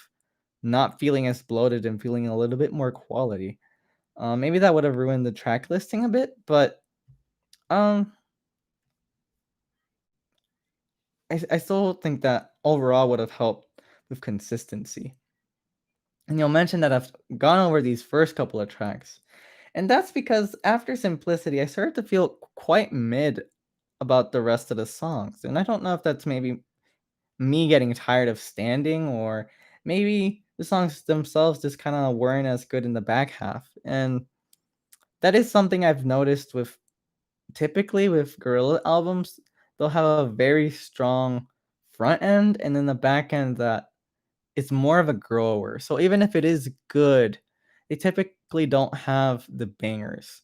not feeling as bloated and feeling a little bit more quality. Maybe that would have ruined the track listing a bit, but um, I still think that overall would have helped with consistency. And you'll mention that I've gone over these first couple of tracks, and that's because after Simplicity, I started to feel quite mid about the rest of the songs, and I don't know if that's maybe me getting tired of standing, or maybe the songs themselves just kind of weren't as good in the back half. And that is something I've noticed with typically with Gorilla albums. They'll have a very strong front end, and then the back end that it's more of a grower. So even if it is good, they typically don't have the bangers.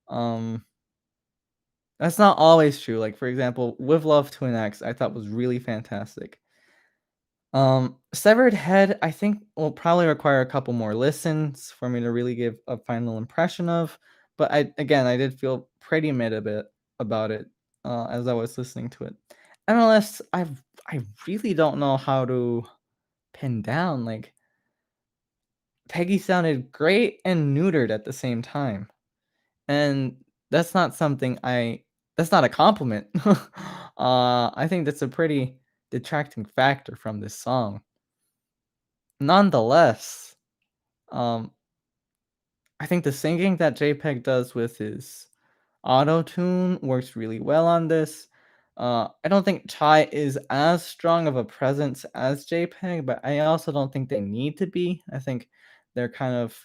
Um, that's not always true. Like, for example, with Love to an X, I thought was really fantastic. Severed Head, I think will probably require a couple more listens for me to really give a final impression of, but I did feel pretty mid a bit about it, as I was listening to it. MLS, I really don't know how to pin down, like, Peggy sounded great and neutered at the same time, and that's not something that's not a compliment. I think that's a pretty detracting factor from this song. Nonetheless, um, I think the singing that JPEG does with his auto-tune works really well on this. I don't think Chai is as strong of a presence as JPEG, but I also don't think they need to be. I think they're kind of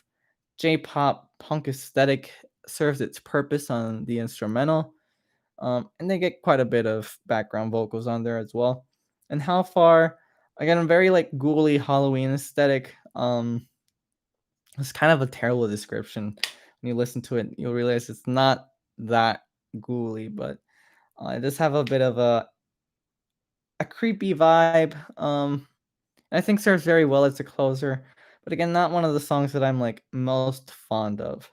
J-pop punk aesthetic serves its purpose on the instrumental, and they get quite a bit of background vocals on there as well. And how far, again, very like ghouly Halloween aesthetic. It's kind of a terrible description. When you listen to it, you'll realize it's not that ghouly, but it does have a bit of a creepy vibe. I think serves very well as a closer, but again, not one of the songs that I'm like most fond of.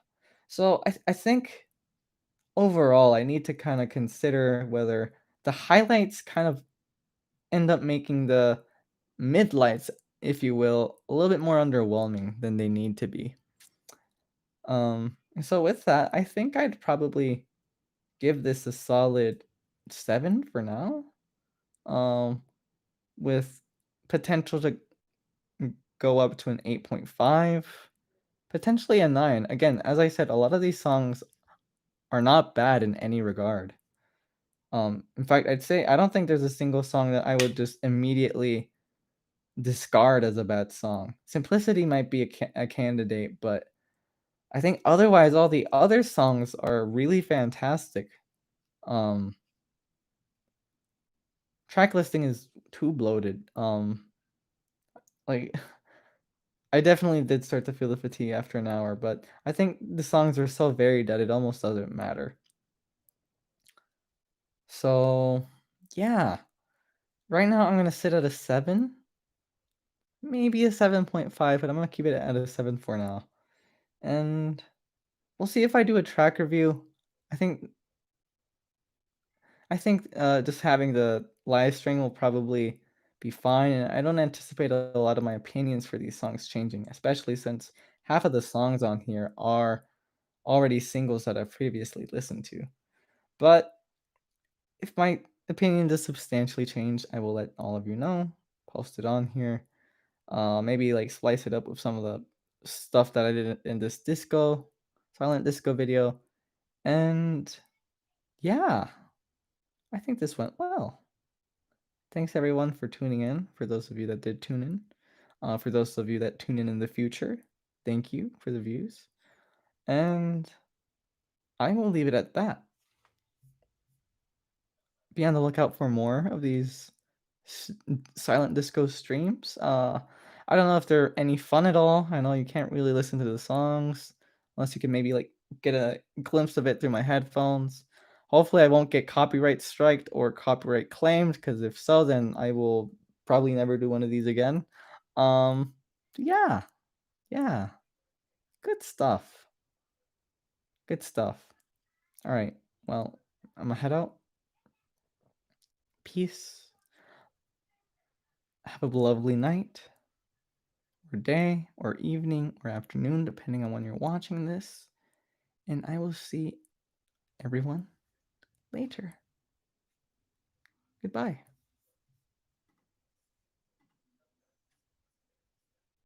So I think overall, I need to kind of consider whether the highlights kind of end up making the midlights, if you will, a little bit more underwhelming than they need to be. And so with that, I think I'd probably give this a solid 7 for now. Um, with potential to go up to an 8.5, potentially a 9. Again, as I said, a lot of these songs are not bad in any regard. In fact, I'd say I don't think there's a single song that I would just immediately discard as a bad song. Simplicity might be a candidate, but I think otherwise all the other songs are really fantastic. Um, Track listing is too bloated. Like I definitely did start to feel the fatigue after an hour, but I think the songs are so varied that it almost doesn't matter. So, yeah, right now I'm gonna sit at a 7, maybe a 7.5, but I'm gonna keep it at a 7 for now. And we'll see if I do a track review. I think just having the live stream will probably be fine, and I don't anticipate a lot of my opinions for these songs changing, especially since half of the songs on here are already singles that I've previously listened to. But if my opinion does substantially change, I will let all of you know, post it on here. Maybe like splice it up with some of the stuff that I did in this silent disco video. And yeah, I think this went well. Thanks everyone for tuning in. For those of you that did tune in, for those of you that tune in the future, thank you for the views. And I will leave it at that. Be on the lookout for more of these s- silent disco streams. I don't know if they're any fun at all. I know you can't really listen to the songs unless you can maybe like get a glimpse of it through my headphones. Hopefully, I won't get copyright striked or copyright claimed, because if so, then I will probably never do one of these again. Um, yeah, yeah, good stuff. Good stuff. All right. Well, I'm gonna head out. Peace. Have a lovely night, or day, or evening, or afternoon, depending on when you're watching this. And I will see everyone later. Goodbye.